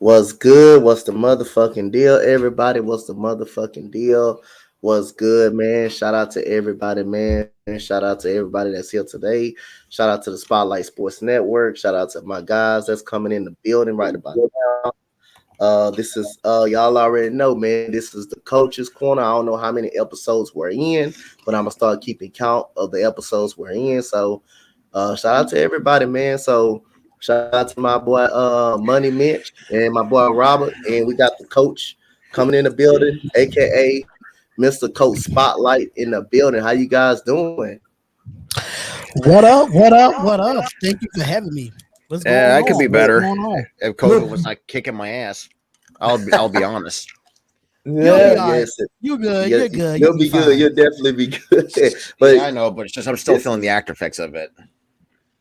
What's good? What's the motherfucking deal, everybody? What's the motherfucking deal? What's good, man? Shout out to everybody, man. Shout out to everybody that's here today. Shout out to the Spotlight Sports Network. Shout out to my guys that's coming in the building right about now. This is y'all already know, man. This is the Coach's Corner. I don't know how many episodes we're in, but I'm gonna start keeping count of the episodes we're in. So shout out to everybody, man. So shout out to my boy Money Mitch and my boy Robert. And we got the coach coming in the building, aka Mr. Coach Spotlight in the building. How you guys doing? What up? What up? What up? Thank you for having me. What's going Yeah, on? I could be What's better going on? if COVID was like kicking my ass. I'll be honest. You'll be Yeah, all right. yes. You good. Yeah, You're good. you'll You'll be be good. fine. You'll definitely be good. But Yeah, I know, but it's just I'm still this feeling the after effects of it.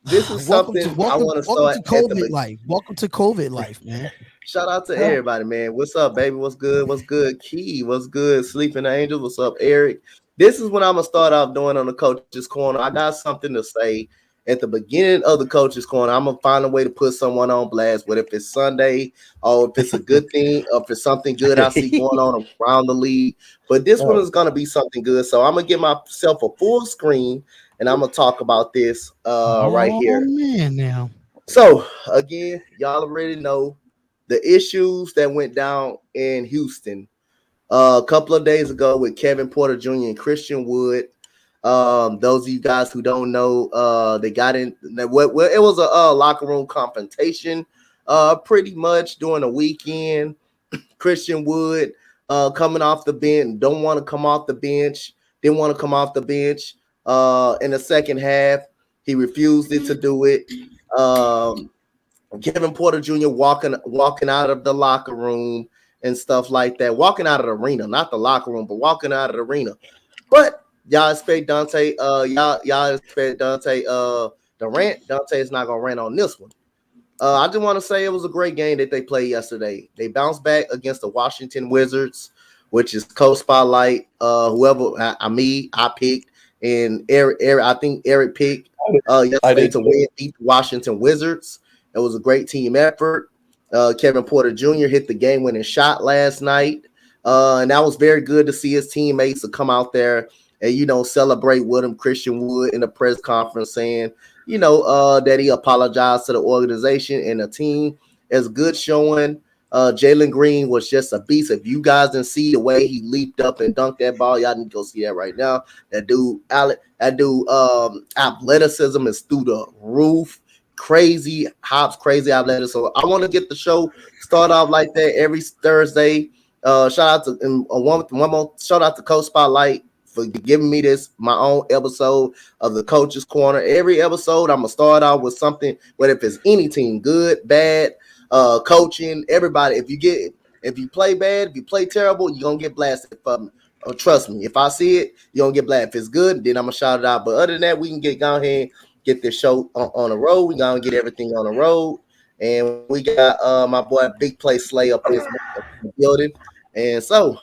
this is Welcome to something I welcome want to welcome start to at the COVID beginning. life. Welcome to COVID life, man. Shout out to everybody, man. What's up, baby? What's good? What's good, Key? What's good, Sleeping Angels? What's up, Eric? This is what I'm gonna start off doing on the coach's corner. I got something to say at the beginning of the coach's corner. I'm gonna find a way to put someone on blast, whether if it's Sunday or if it's a good thing or if it's something good I see going on around the league. But this one is gonna be something good. So I'm gonna give myself a full screen and I'm gonna talk about this right Oh here. man, now. So again, y'all already know the issues that went down in Houston a couple of days ago with Kevin Porter Jr. and Christian Wood. Those of you guys who don't know, they got in. Well, it was a locker room confrontation, pretty much during the weekend. Christian Wood coming off the bench, don't want to come off the bench, didn't want to come off the bench. In the second half, he refused it to do it. Um, Kevin Porter Jr. walking out of the locker room and stuff like that, walking out of the arena, not the locker room, but walking out of the arena. But y'all expect Donte, y'all expect Donte to rant. Donte is not gonna rant on this one. I just want to say it was a great game that they played yesterday. They bounced back against the Washington Wizards, which is co-spotlight. Whoever I picked, and Eric, I think Eric picked yesterday to win, beat the Washington Wizards. It was a great team effort. Kevin Porter Jr. hit the game-winning shot last night, and that was very good to see his teammates to come out there and celebrate with him. Christian Wood in the press conference saying, that he apologized to the organization and the team. It's good showing. Jalen Green was just a beast. If you guys didn't see the way he leaped up and dunked that ball, y'all need to go see that right now. That dude, athleticism is through the roof. Crazy hops, crazy athleticism. So I want to get the show start off like that every Thursday. Shout out to one more shout out to Coach Spotlight for giving me this my own episode of the Coach's Corner. Every episode, I'm gonna start out with something, whether if it's any team, good, bad, coaching, everybody. If you play bad, if you play terrible, you're gonna get blasted from me. Trust me, if I see it, you're gonna get blasted. If it's good, then I'm gonna shout it out. But other than that, we can get down here and get this show on the road. We gonna get everything on the road. And we got my boy Big Play Slay up in the building. And so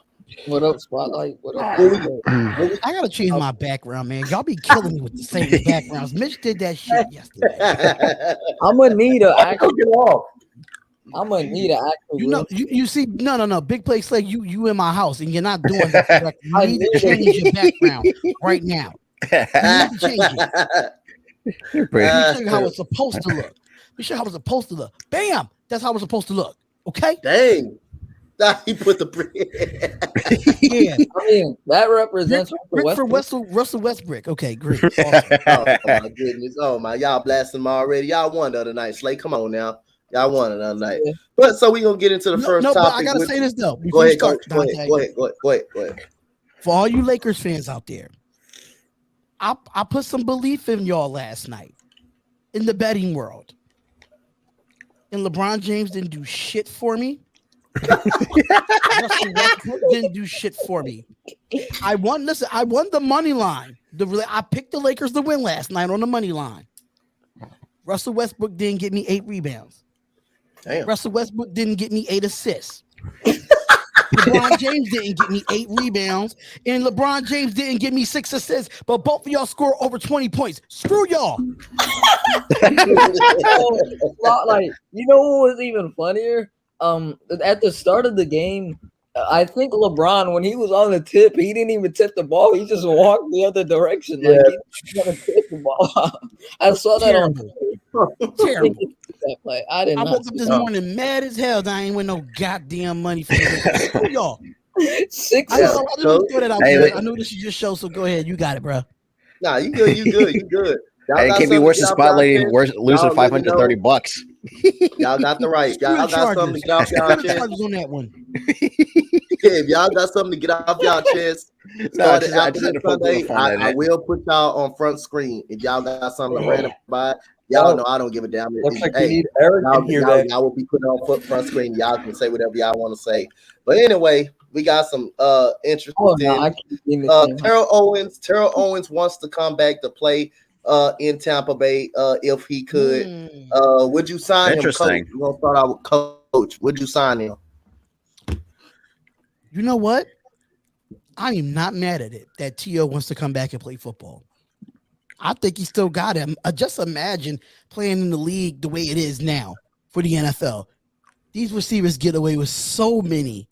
What up, Spotlight? What up? I gotta change my background, man. Y'all be killing me with the same backgrounds. Mitch did that shit yesterday. I'm gonna need a actual off. I'm gonna need an actual. You see, no. Big place like you in my house and you're not doing that correctly. You need to change your background right now. You need to change it. Let me show you how it's supposed to look. Let me show you how it's supposed to look. Bam! That's how it's supposed to look. Okay? Dang. He put the Yeah. I mean, that represents Rick for Russell Westbrook. Okay, great. Awesome. Oh my goodness. Oh my, y'all blasting him already. Y'all won the other night. Slay, come on now. Y'all won the other night. But so we're gonna get into the first topic. But I gotta say this though. Go ahead, go ahead. For all you Lakers fans out there, I put some belief in y'all last night in the betting world. And LeBron James didn't do shit for me. Russell Westbrook didn't do shit for me. I won the money line. I picked the Lakers to win last night on the money line. Russell Westbrook didn't get me 8 rebounds. Damn. Russell Westbrook didn't get me 8 assists. LeBron James didn't get me 8 rebounds, and LeBron James didn't give me 6 assists, but both of y'all score over 20 points. Screw y'all. Like, you know what was even funnier? at the start of the game, I think LeBron, when he was on the tip, he didn't even tip the ball. He just walked the other direction. Yeah. Like he didn't even tip the ball. I saw that Terrible. That play. I didn't. I woke up this morning mad as hell that I ain't win no goddamn money for the Screw y'all. 6. I know this is your show, so go ahead. You got it, bro. Nah, you good. You good. Hey, it can't be worse than spotlighting losing $530. Y'all got the right. Y'all got something to get off y'all chest. On that one. Yeah, if y'all got something to get off y'all chest, started after this Sunday, I will put y'all on front screen. If y'all got something to rant about, y'all know I don't give a damn. Looks like we need Eric in here. Y'all will be putting on front screen. Y'all can say whatever y'all want to say. But anyway, we got some interesting things. Terrell Owens wants to come back to play in Tampa Bay if he could. Would you sign him? Coach? We're gonna start out with Coach. Would you sign him? You know what? I am not mad at it that T.O. wants to come back and play football. I think he still got him. Just imagine playing in the league the way it is now for the NFL. These receivers get away with so many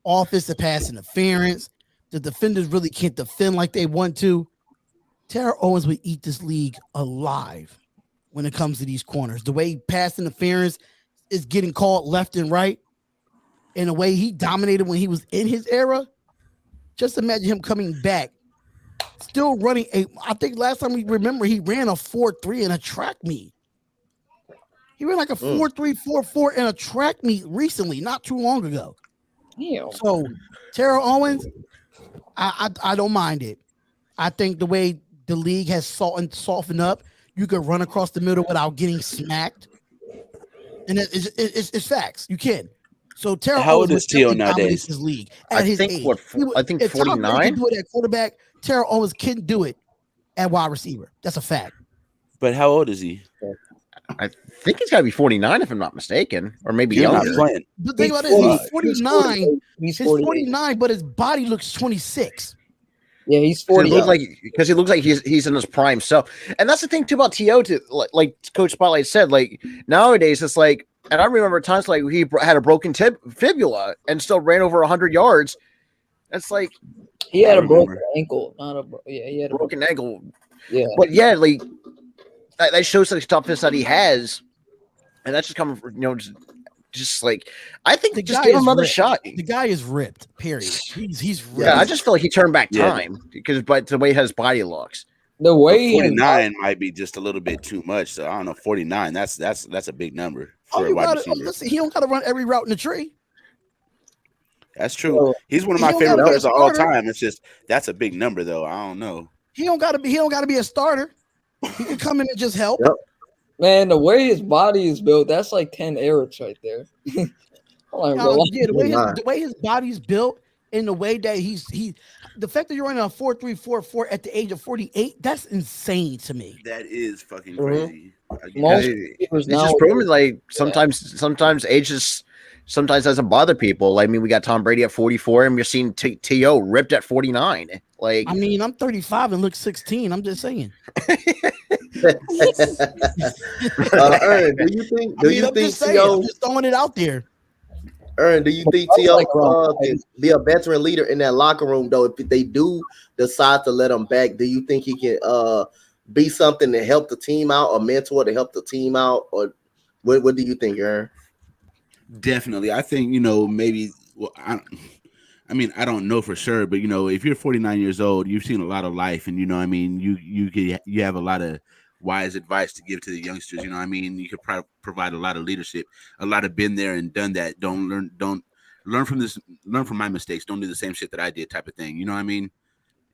offensive pass interference. The defenders really can't defend like they want to. Terrell Owens would eat this league alive when it comes to these corners. The way pass interference is getting called left and right, and the way he dominated when he was in his era, just imagine him coming back, still running I think last time we remember he ran a 4.3 in a track meet. He ran like a 4.3, 4.4 in a track meet recently, not too long ago. Damn. So Terrell Owens, I don't mind it. I think the way the league has softened up, you could run across the middle without getting smacked. And it's facts. You can. So Terrell how old Owens is T.O. nowadays? His league at his age. I think if 49. Tom Brady can do it at quarterback, Terrell Owens can do it at wide receiver. That's a fact. But how old is he? I think he's got to be 49 if I'm not mistaken, or maybe younger. But think about it, he's 49. He's 49, but his body looks 26. Yeah, he's 40. Because he looks like he's in his prime self. And that's the thing too about T.O. Like Coach Spotlight said, like nowadays it's like, and I remember times like he had a broken fibula and still ran over 100 yards. It's like he had a broken ankle, he had a broken ankle. Yeah, but yeah, like that shows the toughness that he has, and that's just coming from just like I think just give him another shot. The guy is ripped. Period. He's ripped. Yeah, I just feel like he turned back time because but the way his body looks. The way 49 might be just a little bit too much. So I don't know. 49. That's a big number for a wide receiver. Listen, he don't got to run every route in the tree. That's true. He's one of my favorite players of all time. It's just that's a big number though. I don't know. He don't got to be a starter. He can come in and just help. Yep. Man, the way his body is built, that's like 10 Erics right there. The way his body's built and the way that the fact that you're running a 4.3, 4.4 at the age of 48, that's insane to me. That is fucking crazy. It's just proven like sometimes age sometimes doesn't bother people. Like, I mean, we got Tom Brady at 44 and we're seeing T.O. ripped at 49. Like, I mean, I'm 35 and look 16. I'm just saying. Ern, do you think T.O. I'm just throwing it out there? Ern, do you think T.O. can be a veteran leader in that locker room though? If they do decide to let him back, do you think he can be something to help the team out, a mentor to help the team out, or what do you think, Ern? Definitely. I think, maybe, I mean, I don't know for sure, but, if you're 49 years old, you've seen a lot of life and, you have a lot of wise advice to give to the youngsters. You could provide a lot of leadership, a lot of been there and done that. Don't learn from my mistakes. Don't do the same shit that I did type of thing. You know what I mean?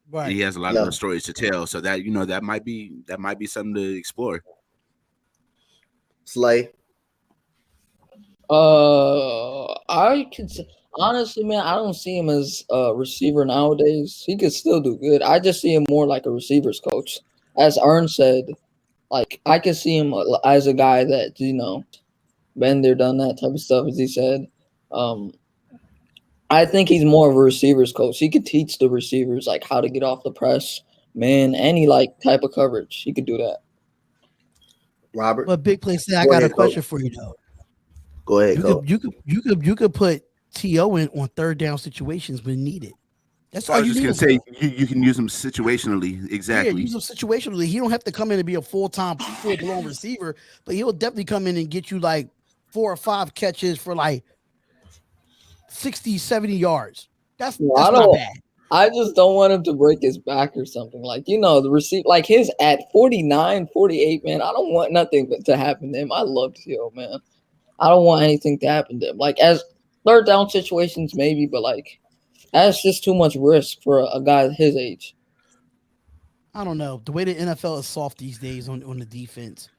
Right. He has a lot of stories to tell. So that, that might be something to explore. Slay. I could honestly, man, I don't see him as a receiver nowadays. He could still do good. I just see him more like a receivers coach. As Ern said, like I could see him as a guy that, been there, done that type of stuff, as he said. I think he's more of a receivers coach. He could teach the receivers like how to get off the press, man, any like type of coverage. He could do that. Robert. But big play say I got a question for you though. Go ahead, Coach. You could put T.O. in on third down situations when needed. That's all I was you just need. gonna say you can use him situationally. Exactly. Yeah, use him situationally. He don't have to come in and be a full-time, full-blown receiver, but he'll definitely come in and get you like 4 or 5 catches for like 60, 70 yards. That's not bad. I just don't want him to break his back or something. Like, the receive, like his at 49, 48, man, I don't want nothing to happen to him. I love T.O., man. I don't want anything to happen to him. Like, as third down situations, maybe, but like, that's just too much risk for a guy his age. I don't know. The way the NFL is soft these days on the defense,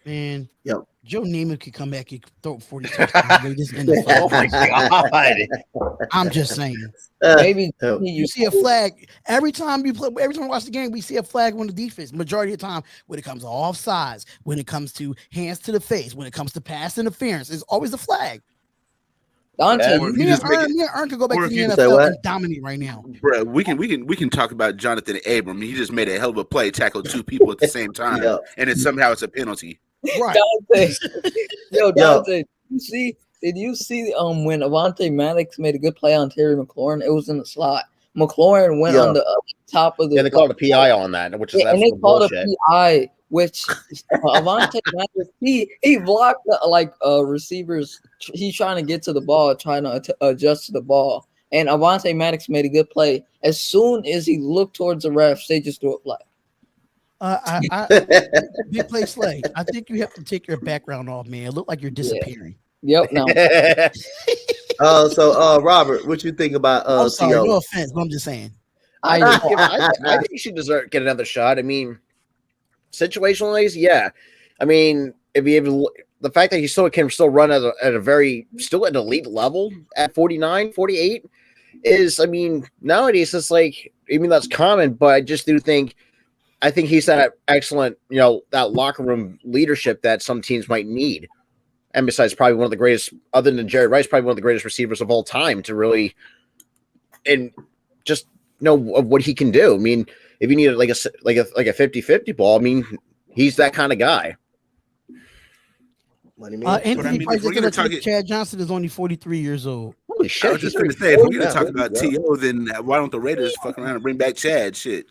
man. Yep. Joe Namath could come back and throw 40 touchdowns. Oh my God! I'm just saying. Maybe you see a flag every time you play. Every time we watch the game, we see a flag on the defense. Majority of the time, when it comes to offsides, when it comes to hands to the face, when it comes to pass interference, it's always a flag. Donte, me and Ern could go back to the NFL and dominate right now. Bro, we can talk about Jonathan Abram. He just made a hell of a play, tackled 2 people at the same time, and somehow it's a penalty. Right. Donte, did you see when Avonte Maddox made a good play on Terry McLaurin? It was in the slot. McLaurin went on the top of the. Yeah, they called a PI on that, which is and they called bullshit. a PI, which Avonte Maddox he blocked receivers. He's trying to get to the ball, trying to adjust to the ball. And Avonte Maddox made a good play. As soon as he looked towards the refs, they just threw a flag. Big play Slay. I think you have to take your background off, man. It looked like you're disappearing. Yep. No. So Robert, what you think about I'm sorry, T.O.? no offense, but I'm just saying. I think he should get another shot. I mean, situationally, yeah. I mean, the fact that he can still run at a very still at an elite level at 49, 48 is, I mean, nowadays it's like, I mean, that's common, but I just do think he's that excellent, that locker room leadership that some teams might need. And besides, probably one of the greatest, other than Jerry Rice, probably one of the greatest receivers of all time to really, and just know what he can do. I mean, if you need like a 50-50 ball, I mean, he's that kind of guy. Anthony Chad Johnson is only 43 years old. Holy shit! I was just going to say, if we're going to talk about T.O., then why don't the Raiders fuck around and bring back Chad? Shit.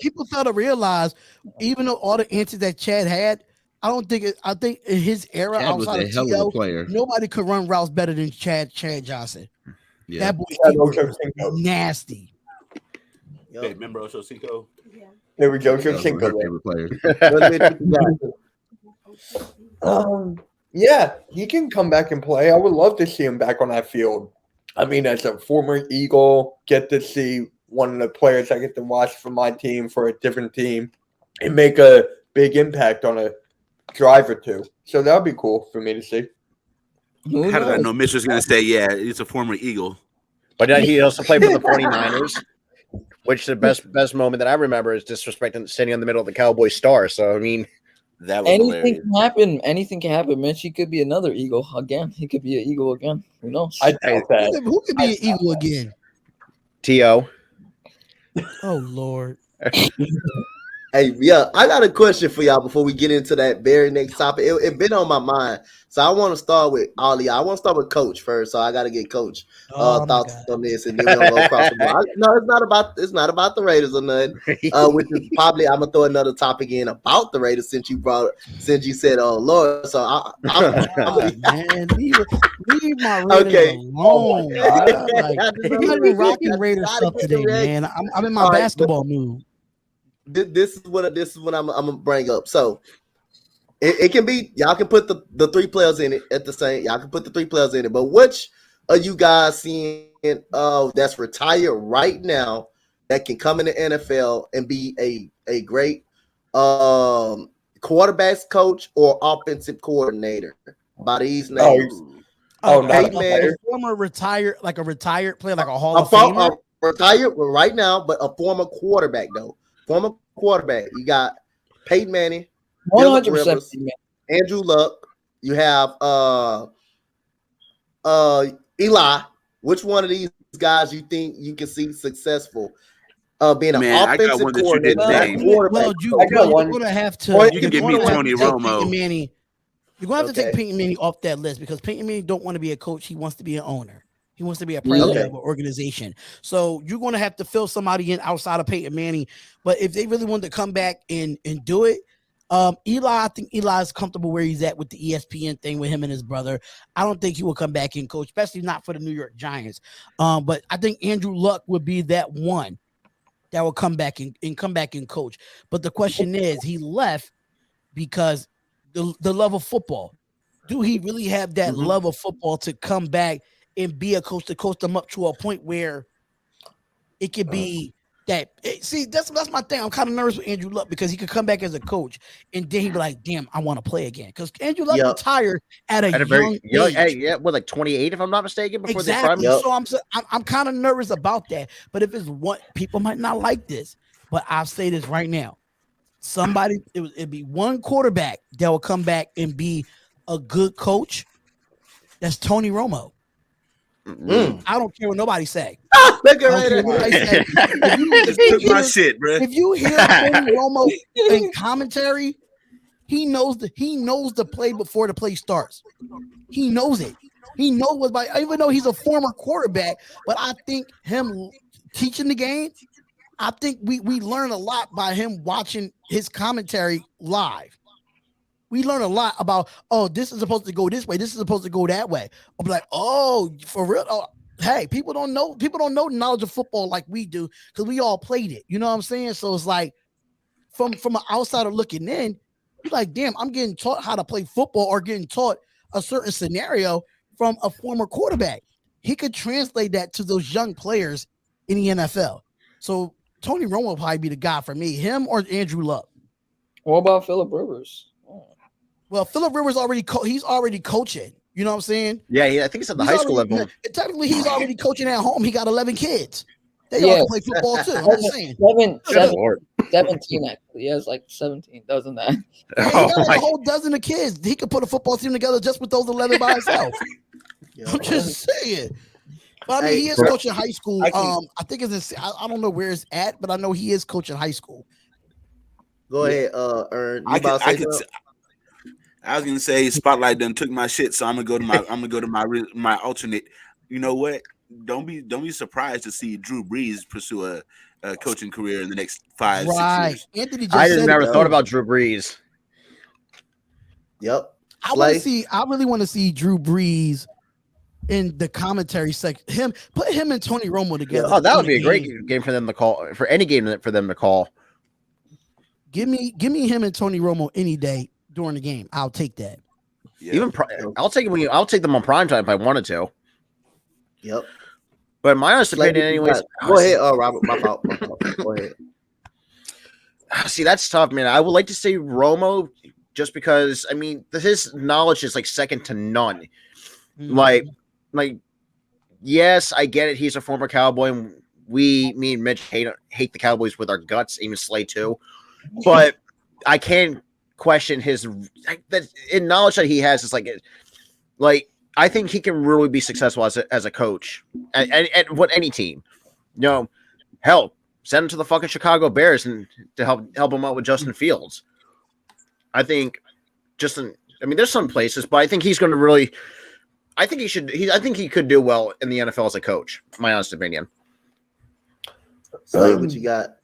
People fail to realize, even though all the answers that Chad had, I think in his era, Chad was outside a of hell T.O., of a player. nobody could run routes better than Chad Johnson. Yeah. That boy was nasty. Hey, remember Ocho Cinco? Yeah. There we go. Cinco. Favorite player. Yeah, he can come back and play. I would love to see him back on that field. I mean, as a former Eagle, get to see one of the players I get to watch for my team for a different team and make a big impact on a drive or two. So that would be cool for me to see. How did I know Mitch was going to say, yeah, he's a former Eagle? But he also played for the 49ers, which the best moment that I remember is disrespecting standing in the middle of the Cowboy star. So, I mean, that was anything can happen. Anything can happen, Mitch. He could be another Eagle again. He could be an Eagle again. Who knows? I doubt that. Who could be an Eagle again? T.O. Oh, Lord. Hey, yeah, I got a question for y'all before we get into that very next topic. It been on my mind, so I want to start with Ollie. I want to start with Coach first, so I got to get Coach thoughts on this, and then we're gonna go across the board. No, it's not about the Raiders or nothing. Which is probably I'm gonna throw another topic in about the Raiders since you said, "Oh Lord." So man, leave my Raiders alone. I'm rocking Raiders stuff today, man. I'm in my basketball mood. This is what I'm gonna bring up. So it can be y'all can put the 3 players in it at the same. Y'all can put the 3 players in it. But which are you guys seeing that's retired right now that can come in the NFL and be a great quarterbacks coach or offensive coordinator by these names? A former retired player, like a Hall of Famer. Retired right now, but a former quarterback though. Former quarterback. You got Peyton Manning, 100%. Andrew Luck. You have Eli. Which one of these guys you think you can see successful being an Man, I got offensive one that you coordinator. didn't not name. quarterback. Well, I got you're one. going to have to. Well, you can give me Tony Romo. Peyton Manning. You're going to have to take Okay. Peyton Manning off that list because Peyton Manning don't want to be a coach. He wants to be an owner. He wants to be a president Okay. of an organization. So you're going to have to fill somebody in outside of Peyton Manning. But if they really want to come back and do it, Eli, I think Eli's comfortable where he's at with the ESPN thing with him and his brother. I don't think he will come back and coach, especially not for the New York Giants. But I think Andrew Luck would be that one that will come back and come back and coach. But the question is, he left because the love of football. Do he really have that love of football to come back and be a coach to coach them up to a point where it could be that? See, that's my thing. I'm kind of nervous with Andrew Luck because he could come back as a coach and then he'd be like, "Damn, I want to play again." Because Andrew Luck retired at a very young age. yeah, what, like 28, if I'm not mistaken, before Exactly. they So I'm kind of nervous about that. But if it's what people might not like this, but I'll say this right now: it'd be one quarterback that will come back and be a good coach. That's Tony Romo. I don't care what nobody say. Look at my shit, bro. If you hear Tony Romo in commentary, he knows the play before the play starts. He knows it. He knows what's by, even though he's a former quarterback, but I think him teaching the game, I think we learn a lot by him watching his commentary live. We learn a lot about, oh, this is supposed to go this way. This is supposed to go that way. I'll be like, oh, for real? Oh, hey, people don't know knowledge of football like we do because we all played it. You know what I'm saying? So it's like from an outsider looking in, you're like, damn, I'm getting taught how to play football or getting taught a certain scenario from a former quarterback. He could translate that to those young players in the NFL. So Tony Romo will probably be the guy for me, him or Andrew Luck. What about Phillip Rivers? Well, Phillip Rivers he's already coaching. You know what I'm saying? Yeah, I think it's at the high school level. Technically, he's already coaching at home. He got 11 kids. They all can play football too. I'm just saying. 17 actually. He has like 17, doesn't that? Yeah, he got like a whole dozen of kids. He could put a football team together just with those 11 by himself. I'm just saying. But I mean, he is coaching high school. I think it's I don't know where it's at, but I know he is coaching high school. Go ahead, Ern. I was gonna say Spotlight done took my shit, so I'm gonna go to my alternate. You know what? Don't be surprised to see Drew Brees pursue a coaching career in the next 5-6 years. Anthony just I said never thought about Drew Brees. Yep. I really want to see Drew Brees in the commentary section. Put him and Tony Romo together. Oh, that would be a great game for them to call. For any game for them to call. Give me him and Tony Romo any day during the game. I'll take that. Yeah. I'll take them on prime time if I wanted to. Yep. But my honest opinion, anyways. Go ahead, Robert. My fault. Go ahead. See, that's tough, man. I would like to say Romo, just because I mean his knowledge is like second to none. Mm-hmm. Like, yes, I get it. He's a former Cowboy, and me and Mitch hate the Cowboys with our guts, even Slay too. But I can't question his knowledge that he has. Is like I think he can really be successful as a coach at what any team. You know, hell, send him to the fucking Chicago Bears and to help him out with Justin Fields. I think there's some places, but I think he's going to really. I think he could do well in the NFL as a coach. My honest opinion. So what you got?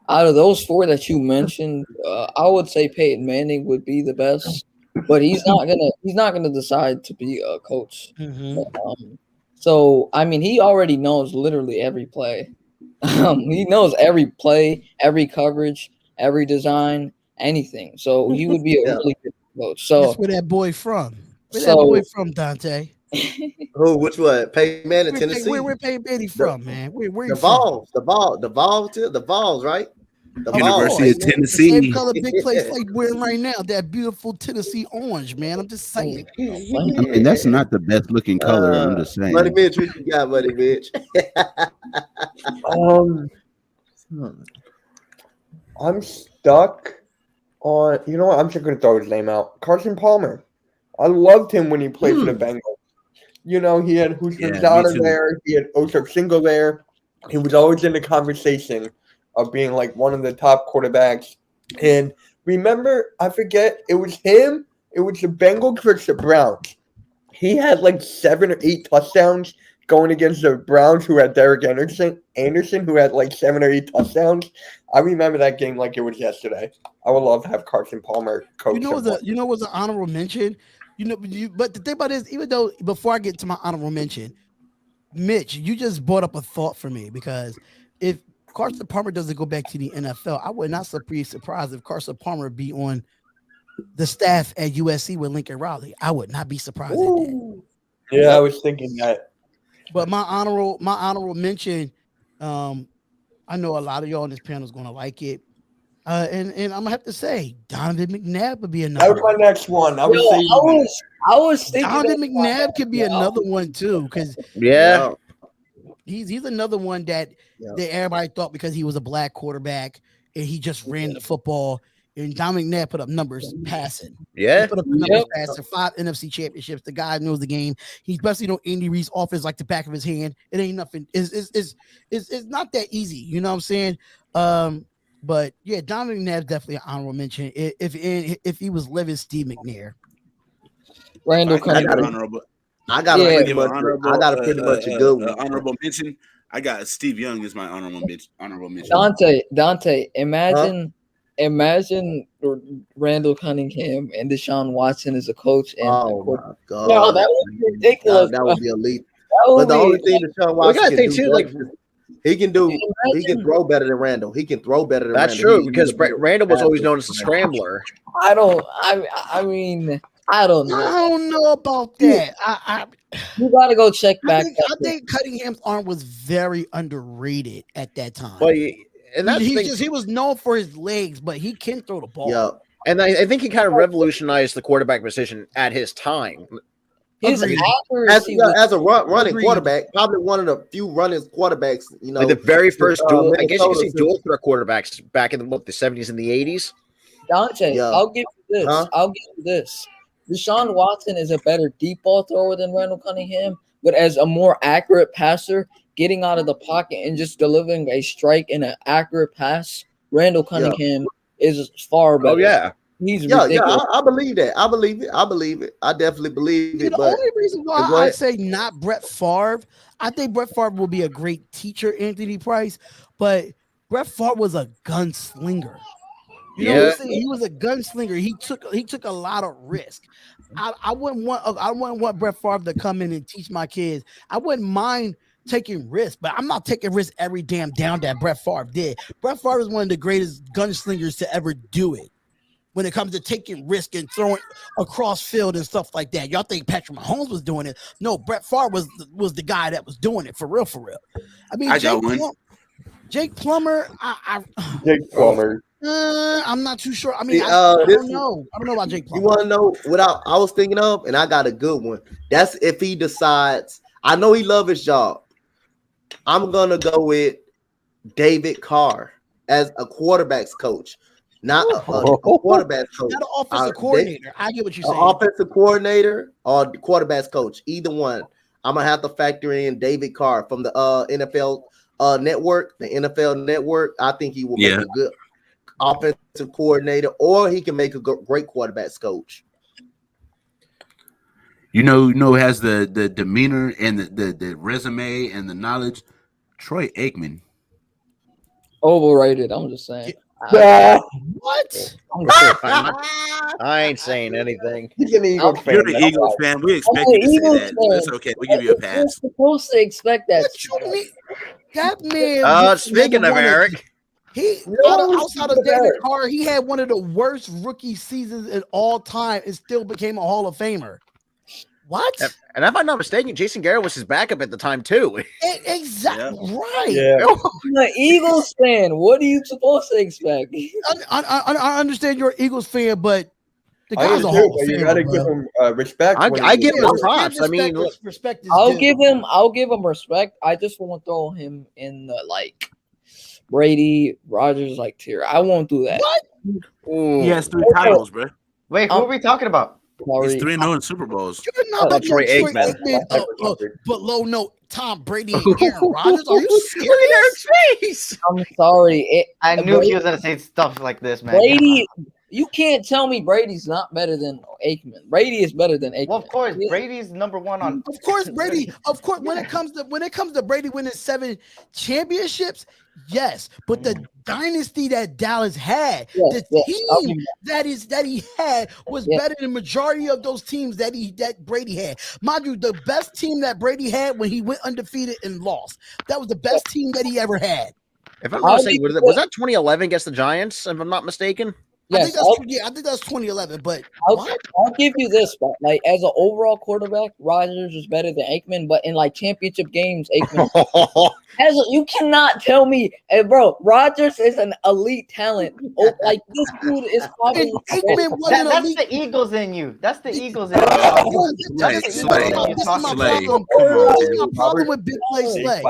Out of those four that you mentioned, I would say Peyton Manning would be the best, but he's not gonna decide to be a coach. Mm-hmm. So I mean, he already knows literally every play. He knows every play, every coverage, every design, anything. So he would be a really good coach. So that's where that boy from. That boy from, Donte? Who? Which one? Peyton Manning, Tennessee. Where Peyton Manning from, man? Where the Vols, the Vols, right? The University of Tennessee. The same color big place like wearing right now. That beautiful Tennessee orange, man. I'm just saying. And that's not the best looking color. I'm just saying. Buddy Mitch, what you got, Buddy Mitch? I'm stuck on. You know what? I'm just gonna throw his name out. Carson Palmer. I loved him when he played for the Bengals. You know, he had Husmanzada there. He had Ocho Cinco there. He was always in the conversation of being like one of the top quarterbacks. And remember, I forget, it was him, it was the Bengals versus the Browns. He had like 7 or 8 touchdowns going against the Browns, who had Derek Anderson, who had like 7 or 8 touchdowns. I remember that game like it was yesterday. I would love to have Carson Palmer coach. You know what's an honorable mention? But the thing about this, even though before I get to my honorable mention, Mitch, you just brought up a thought for me, because if Carson Palmer doesn't go back to the NFL, I would not be surprised if Carson Palmer be on the staff at USC with Lincoln Riley. I would not be surprised at that. Yeah, I was thinking that. But my honorable mention, I know a lot of y'all on this panel is going to like it. And I'm gonna have to say, Donovan McNabb would be another. That was my next one. I was thinking Donovan McNabb could be another one too, because he's another one that everybody thought because he was a black quarterback and he just ran the football. And Donovan McNabb put up numbers passing. Yeah, he put up numbers passing. 5 NFC championships. The guy knows the game. He's especially Andy Reid's offense like the back of his hand. It ain't nothing. It's not that easy. You know what I'm saying? But yeah, Donovan McNabb definitely an honorable mention. If he was living, Steve McNair. Randall I got a pretty much a good one. Honorable mention. I got Steve Young as my honorable mention. Donte, imagine Randall Cunningham and Deshaun Watson as a coach. And my God. No, that would be ridiculous. That would be elite. But the only thing Deshaun Watson can do, he can throw better than Randall. He can throw better than That's Randall. true, because Randall was always known as a scrambler. I don't know. I don't know about that. You gotta go check back. I think Cunningham's arm was very underrated at that time. Well, and he was known for his legs, but he can throw the ball. Yeah. And I think he kind of revolutionized the quarterback position at his time. His accuracy as a running quarterback, probably one of the few running quarterbacks, like the very first dual. I guess you could say dual threat quarterbacks back in the 70s and the 80s. Donte, I'll give you this. Deshaun Watson is a better deep ball thrower than Randall Cunningham, but as a more accurate passer, getting out of the pocket and just delivering a strike and an accurate pass, Randall Cunningham is far better. Oh yeah. He's ridiculous. I believe that. I believe it. I definitely believe it. The only reason why I say not Brett Favre, I think Brett Favre will be a great teacher, Anthony Price, but Brett Favre was a gunslinger. You know what I'm saying? He was a gunslinger. He took a lot of risk. I wouldn't want Brett Favre to come in and teach my kids. I wouldn't mind taking risks, but I'm not taking risks every damn down that Brett Favre did. Brett Favre is one of the greatest gunslingers to ever do it. When it comes to taking risk and throwing across field and stuff like that, y'all think Patrick Mahomes was doing it? No, Brett Favre was the guy that was doing it for real. I mean, Jake Plummer. Jake Plummer. I'm not too sure. I mean, I don't know. I don't know about Jake Plummer. You want to know what I was thinking of? And I got a good one. That's if he decides. I know he loves his job. I'm gonna go with David Carr as a quarterback's coach. Not a quarterback coach. Not an offensive coordinator. I get what you're saying. Offensive coordinator or the quarterback's coach. Either one. I'm going to have to factor in David Carr from the NFL network, the NFL network. I think he will make a good offensive coordinator, or he can make a great quarterback's coach. You know, has the demeanor and the resume and the knowledge. Troy Aikman. Overrated. I'm just saying. What? I ain't saying anything. You're the Eagles fan. We expected to say that. It's okay. We give you a pass. We're supposed to expect that. That man. Speaking of Eric, outside of David Carr, he had one of the worst rookie seasons in all time and still became a Hall of Famer. What? And if I'm not mistaken, Jason Garrett was his backup at the time too. Exactly right. Yeah. I'm an Eagles fan. What are you supposed to expect? I understand you're an Eagles fan, but the guy's a Hall of Famer. You gotta give him respect. I give him props. I mean, respect. I'll give him respect. I just won't throw him in the Brady, Rodgers tier. I won't do that. What? He has 3 titles, bro. Wait, who are we talking about? He's 3-0 in Super Bowls. You're not about to Troy Aikman below no Tom Brady and Aaron Rodgers. Are you serious? Look at Eric's face. I'm sorry. I knew he was gonna say stuff like this, man. Brady, you can't tell me Brady's not better than Aikman. Brady is better than Aikman. Well, of course, Brady's number one on. Of course, Brady. Of course, when it comes to Brady winning 7 championships, yes. But the dynasty that Dallas had, the team that he had was better than the majority of those teams that Brady had. Mind you, the best team that Brady had when he went undefeated and lost. That was the best team that he ever had. If I'm not mistaken, was that 2011 against the Giants? If I'm not mistaken. Yes, I think that's 2011. But I'll give you this, but like as an overall quarterback, Rodgers is better than Aikman. But in like championship games, Aikman you cannot tell me, hey, bro. Rodgers is an elite talent. Oh, like this dude is probably Aikman wasn't That's elite. the Eagles in you. That's the Eagles in you. This is my problem with Big Play Slay.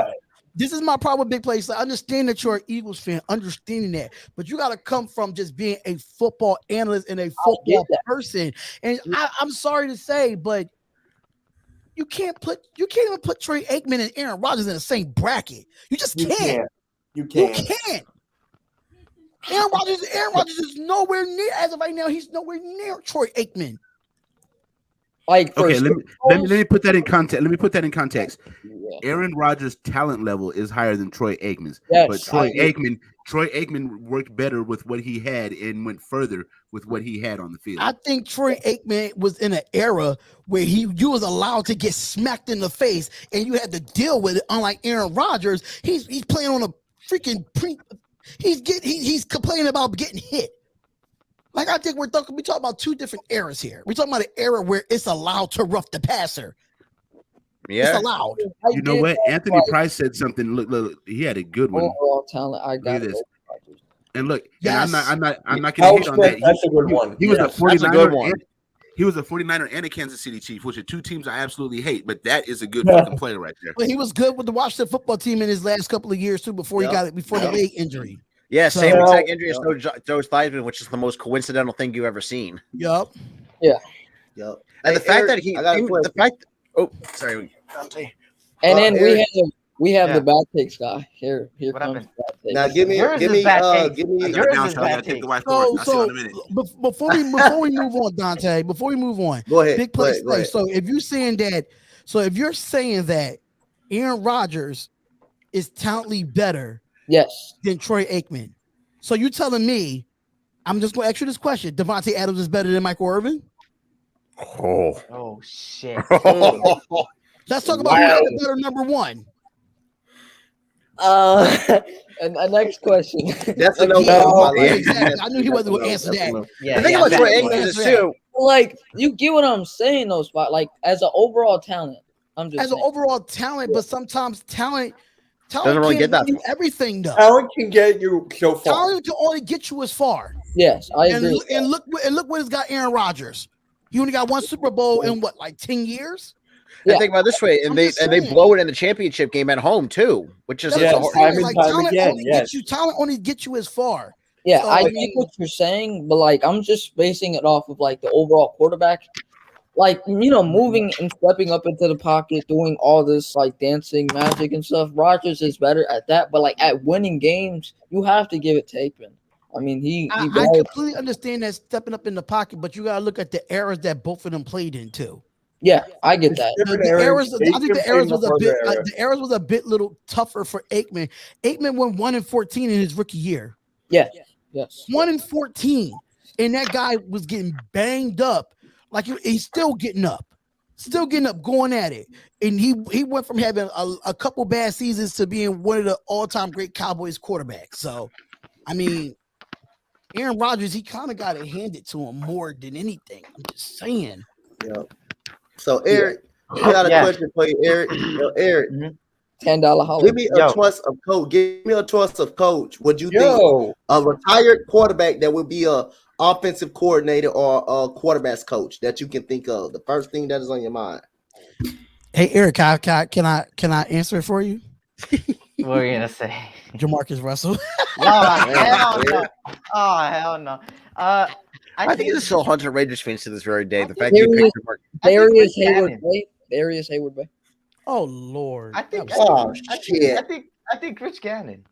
This is my problem with Big Play Slay. I understand that you're an Eagles fan, understanding that, but you got to come from just being a football analyst and a football person. And I'm sorry to say, but you can't even put Troy Aikman and Aaron Rodgers in the same bracket. You just can't. You can't. Aaron Rodgers is nowhere near, as of right now, he's nowhere near Troy Aikman. Like, okay, let me put that in context. Aaron Rodgers' talent level is higher than Troy Aikman's, but Troy Aikman worked better with what he had and went further with what he had on the field. I think Troy Aikman was in an era where you was allowed to get smacked in the face and you had to deal with it. Unlike Aaron Rodgers, he's playing on a freaking he's complaining about getting hit. Like, I think we're talking about 2 different eras here. We're talking about an era where it's allowed to rough the passer. Yeah, it's allowed. You know what? Anthony Price said something. Look, he had a good one. Overall talent, I got this. And look, yes. I'm not going to hate on that. That's a good one. He was a 49er. He was a 49er and a Kansas City Chief, which are 2 teams I absolutely hate. But that is a good fucking player right there. But he was good with the Washington football team in his last couple of years too. Before the leg injury. Yeah, same exact injury as Joe Theismann, which is the most coincidental thing you've ever seen. Yup. Yeah. Yup. And the fact that sorry, Donte. And then we have the bad takes guy. Here comes bad takes. Now give me yours is bad take. So before we move on, Donte, before we move on, go ahead. Big play. So if you're saying that Aaron Rodgers is talently better than Troy Aikman. So you're telling me, I'm just going to ask you this question: Devontae Adams is better than Michael Irvin? Oh shit! Let's talk about who's the better number 1. And next question. That's a no. Exactly. I knew he wasn't going to answer that. Yeah, the thing about Troy Aikman is too. Like, you get what I'm saying, though, Spot. Like, as an overall talent, I'm just as an overall talent, but sometimes talent doesn't really get that. Everything though. Talent can get you so far. Talent can only get you as far. Yes, I agree. And look what it's got Aaron Rodgers. He only got 1 Super Bowl in what, like 10 years? Yeah. Think about it this way, and they blow it in the championship game at home too, which is talent only gets you as far. Yeah, so, I get what you're saying, but like I'm just basing it off of like the overall quarterback. Like, moving and stepping up into the pocket, doing all this like dancing magic and stuff. Rodgers is better at that, but like at winning games, you have to give it to Aikman. I mean, I completely understand that stepping up in the pocket, but you gotta look at the eras that both of them played in too. Yeah, I get that. I think the eras was a bit little tougher for Aikman. Aikman won 1-14 in his rookie year. Yeah, yes, 1-14, and that guy was getting banged up. Like he's still getting up, going at it. And he went from having a couple bad seasons to being one of the all-time great Cowboys quarterbacks. So, I mean, Aaron Rodgers, he kind of got it handed to him more than anything. I'm just saying. Yeah. So, Eric, I got a question for you, Eric. Eric, $10 holler. Give me a choice of coach. Would you think a retired quarterback that would be a offensive coordinator or a quarterback's coach that you can think of? The first thing that is on your mind. Hey, Eric, can I answer it for you? What are you gonna say? Jamarcus Russell. No, hell no. Oh, hell no. I think it's still Hunter Raiders fans to this very day. The fact Darius, you picked Darius Hayward Bay. Darius Hayward Bay. Oh Lord. I think. shit. I think Rich Gannon.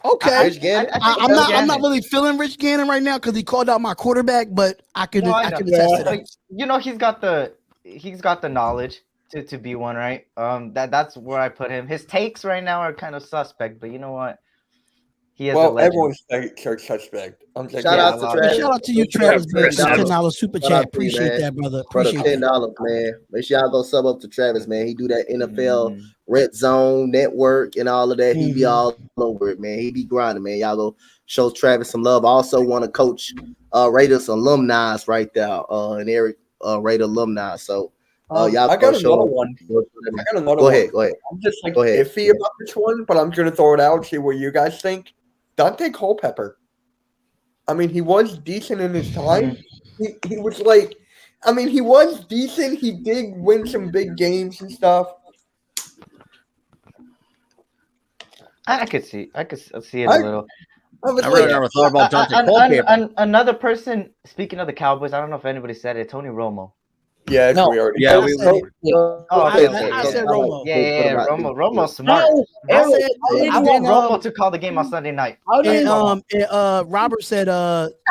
Okay. Rich Gannon. I'm not really feeling Rich Gannon right now because he called out my quarterback, but I can attest to that. Like, you know, he's got the knowledge to be one, right? That's where I put him. His takes right now are kind of suspect, but you know what? He is everyone's takes are suspect. Shout out to you, Travis. $10 super chat. Appreciate that, brother. Appreciate $10, man. Make sure y'all go sub up to Travis, man. He do that NFL Red Zone Network and all of that. He be all over it, man. He be grinding, man. Y'all go show Travis some love. I also want to coach Raiders alumni right there, and Eric Raider alumni. So y'all I got another one. Go ahead. I'm just like iffy about this one, but I'm gonna throw it out and see what you guys think. Donte Culpepper. I mean, he was decent in his time. He was like, I mean, he was decent. He did win some big games and stuff. I could see it a little. I really never thought about Donte Culpepper. Another person, speaking of the Cowboys, I don't know if anybody said it, Tony Romo. Yeah, no. we already. Yeah, we I said Romo. Yeah, Romo's smart. I want Romo to call the game on Sunday night. And Robert said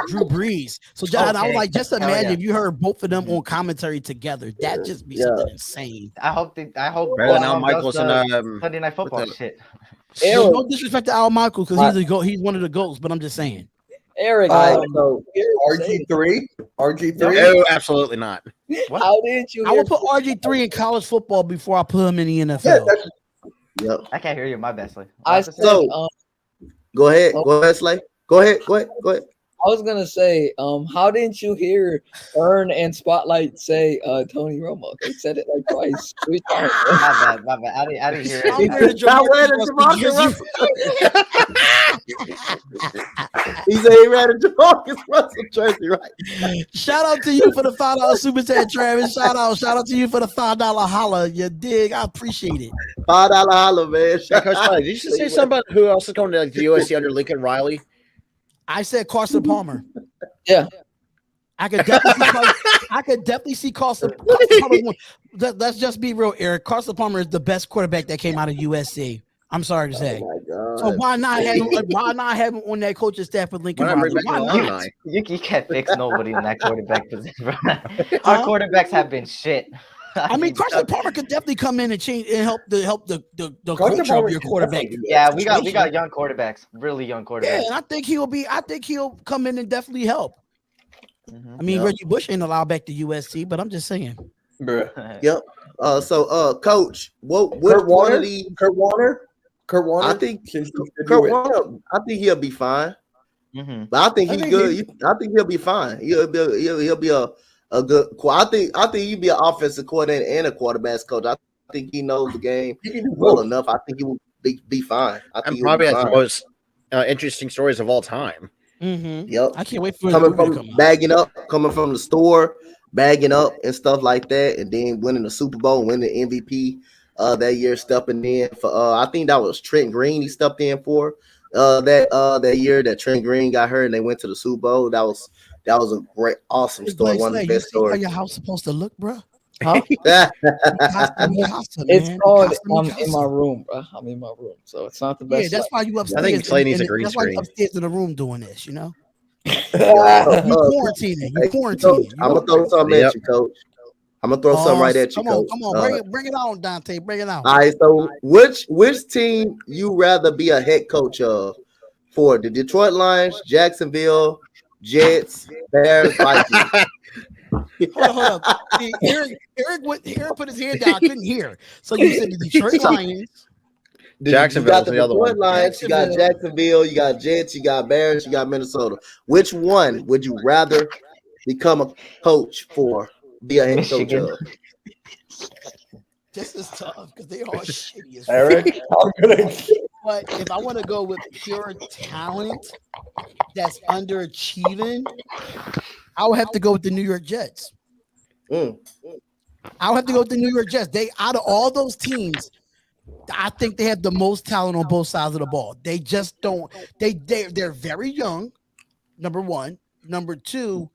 Drew Brees. So John, I was like, just imagine if you heard both of them on commentary together. That'd just be something insane. I hope. Now Michael's in Sunday Night Football shit. No disrespect to Al Michaels because he's one of the GOATs, but I'm just saying. Eric, RG3? No, absolutely not. What? How did you? I would put RG3 in college football before I put him in the NFL. Yeah, I can't hear you. My bad, Slay. Go ahead. Go ahead, Slay. Go ahead. I was gonna say, how didn't you hear Ern and Spotlight say Tony Romo? They said it like twice. My bad. I didn't hear it. He said he ran a Jamarcus Russell jersey, right? Shout out to you for the $5 super chat, Travis. Shout out to you for the $5 holla. You dig? I appreciate it. $5 holla, man. Did you say something about who else is going to the USC under Lincoln Riley? I said Carson Palmer. Yeah. I could definitely see Carson Palmer. Let's just be real, Eric. Carson Palmer is the best quarterback that came out of USC. I'm sorry to say. So why not have him on that coaching staff with Lincoln Riley? Why not? You can't fix nobody in that quarterback position. Our quarterbacks have been shit. I mean, Carson Palmer could definitely come in and change and help the culture of your quarterback. Yeah, we got young quarterbacks, really young quarterbacks. Yeah, and I think he'll come in and definitely help. I mean, Reggie Bush ain't allowed back to USC, but I'm just saying. Yep. So, Coach, what quantity? Kurt Warner. I think Kurt Warner. I think he'll be fine. But I think he's good. I think he'll be fine. He'll be a good. I think he'd be an offensive coordinator and a quarterback's coach. I think he knows the game well enough. I think he will be fine. And probably has the most interesting stories of all time. Yep. I can't wait for coming from the store, bagging up and stuff like that, and then winning the Super Bowl, winning the MVP that year, stepping in for I think that was Trent Green. He stepped in for that year that Trent Green got hurt and they went to the Super Bowl. That was a great, awesome story. One of the best stories. How your house supposed to look, bro? Huh? It's called I'm in my room, bro. I'm in my room, so it's not the best. Yeah, that's why you upstairs. I think Clay needs a green screen. That's why you upstairs in the room doing this, you know. You quarantining. I'm gonna throw something at you, Coach. I'm gonna throw something right at you, Coach. Come on, bring it on, Donte. Bring it on. All right, so which team you rather be a head coach of? For the Detroit Lions, Jacksonville, Jets, Bears, Vikings. Hold up. See, Eric put his hand down. I couldn't hear. So you said the Detroit Lions. Jacksonville. You got the Detroit Lions, you got Jacksonville, you got Jets, you got Bears, you got Minnesota. Which one would you rather become a coach for? Be a head coach of? This is tough because they are shitty as Eric, but if I want to go with pure talent that's underachieving, I would have to go with the New York Jets. I would have to go with the New York Jets. They, out of all those teams, I think they have the most talent on both sides of the ball. They just don't. They're very young. Number one, Number two,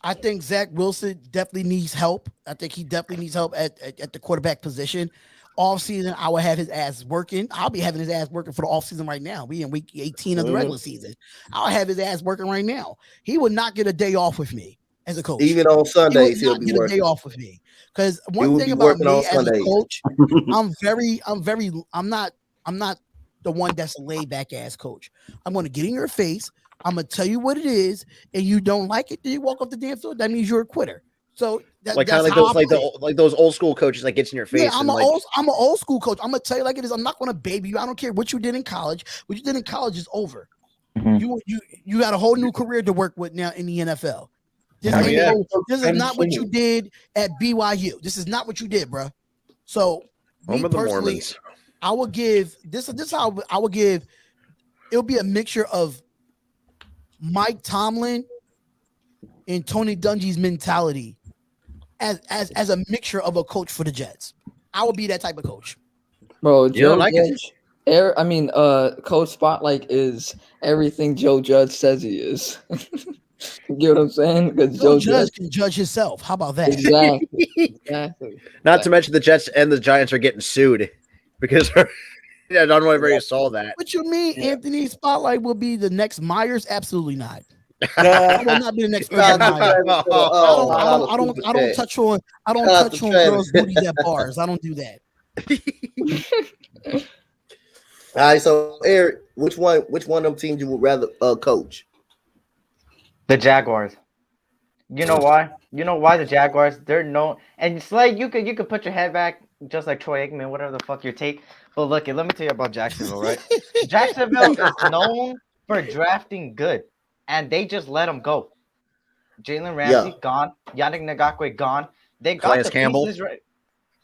I think Zach Wilson definitely needs help. I think he definitely needs help at the quarterback position. Off season, I will have his ass working. I'll be having his ass working for the off season right now. We in week 18 of the regular season. I'll have his ass working right now. He would not get a day off with me as a coach. Even on Sundays, he'll be working. A day off with me. Because one thing about me as Sundays. A coach, I'm not the one that's a laid back ass coach. I'm going to get in your face. I'm gonna tell you what it is, and you don't like it, then you walk off the damn field. That means you're a quitter. So that's kind of like those old school coaches that gets in your face. Yeah, I'm an old school coach. I'm gonna tell you like it is. I'm not gonna baby you. I don't care what you did in college. What you did in college is over. Mm-hmm. You got a whole new career to work with now in the NFL. This is not what you did at BYU. This is not what you did, bro. So me personally, I will give this. This how I will give. It'll be a mixture of Mike Tomlin and Tony Dungy's mentality as a mixture of a coach for the Jets. I would be that type of coach. Bro, Coach Spotlight is everything Joe Judge says he is. You get what I'm saying? Because Joe Judge can judge himself. How about that? Exactly. Not to mention the Jets and the Giants are getting sued because I don't know if you saw that. What you mean, Anthony Spotlight will be the next Myers? Absolutely not. I will not be the next Myers. I don't touch on girls' booties at bars. I don't do that. All right, so Eric, which one of them teams you would rather coach? The Jaguars. You know why? You know why the Jaguars? They're known, and it's like you could put your head back just like Troy Aikman, whatever the fuck your take. But look, let me tell you about Jacksonville, right? Jacksonville is known for drafting good, and they just let them go. Jalen Ramsey gone, Yannick Ngakoue gone. They got Calais the Campbell. pieces right.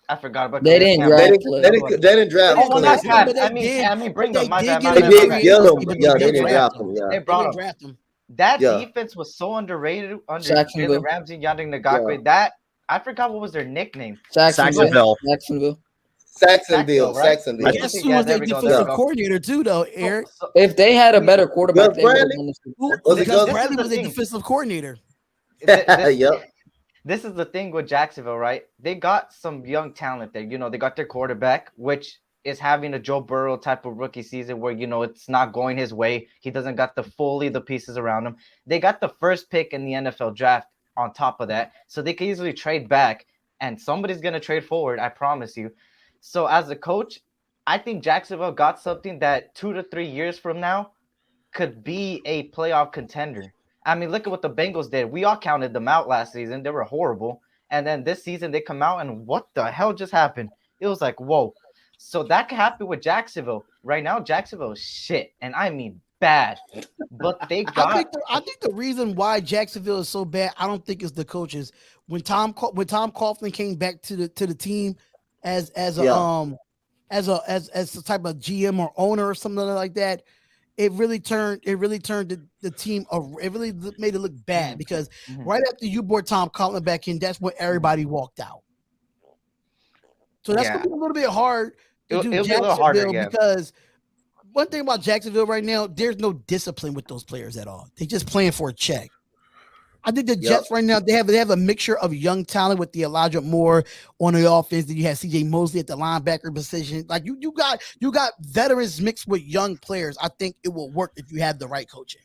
I forgot about. They didn't draft. They didn't draft. Oh, not draft. I mean, bring them. My bad. They did get them. Yeah, they didn't draft them. Yeah, they brought them. That defense was so underrated under Jalen Ramsey, Yannick Ngakoue. That I forgot what was their nickname. Jacksonville. Guess who was their defensive coordinator too, though, Eric? If they had a better quarterback, Bradley was their defensive coordinator. Yep. This is the thing with Jacksonville, right? They got some young talent there. You know, they got their quarterback, which is having a Joe Burrow type of rookie season where, you know, it's not going his way. He doesn't got the pieces around him. They got the first pick in the NFL draft on top of that. So they can easily trade back, and somebody's going to trade forward, I promise you. So as a coach, I think Jacksonville got something that 2 to 3 years from now could be a playoff contender. I mean, look at what the Bengals did. We all counted them out last season. They were horrible. And then this season they come out and what the hell just happened? It was like, whoa. So that could happen with Jacksonville. Right now, Jacksonville is shit. And I mean bad. But they got I think the reason why Jacksonville is so bad, I don't think it's the coaches. When Tom Coughlin came back to the team as a type of GM or owner or something like that, it really turned the team. It really made it look bad because right after you brought Tom Coughlin back in, that's when everybody walked out. So that's gonna be a little bit hard to do Jacksonville because one thing about Jacksonville right now, there's no discipline with those players at all. They're just playing for a check. I think the Jets right now, they have a mixture of young talent with the Elijah Moore on the offense. Then you have CJ Mosley at the linebacker position. Like you got veterans mixed with young players. I think it will work if you have the right coaching.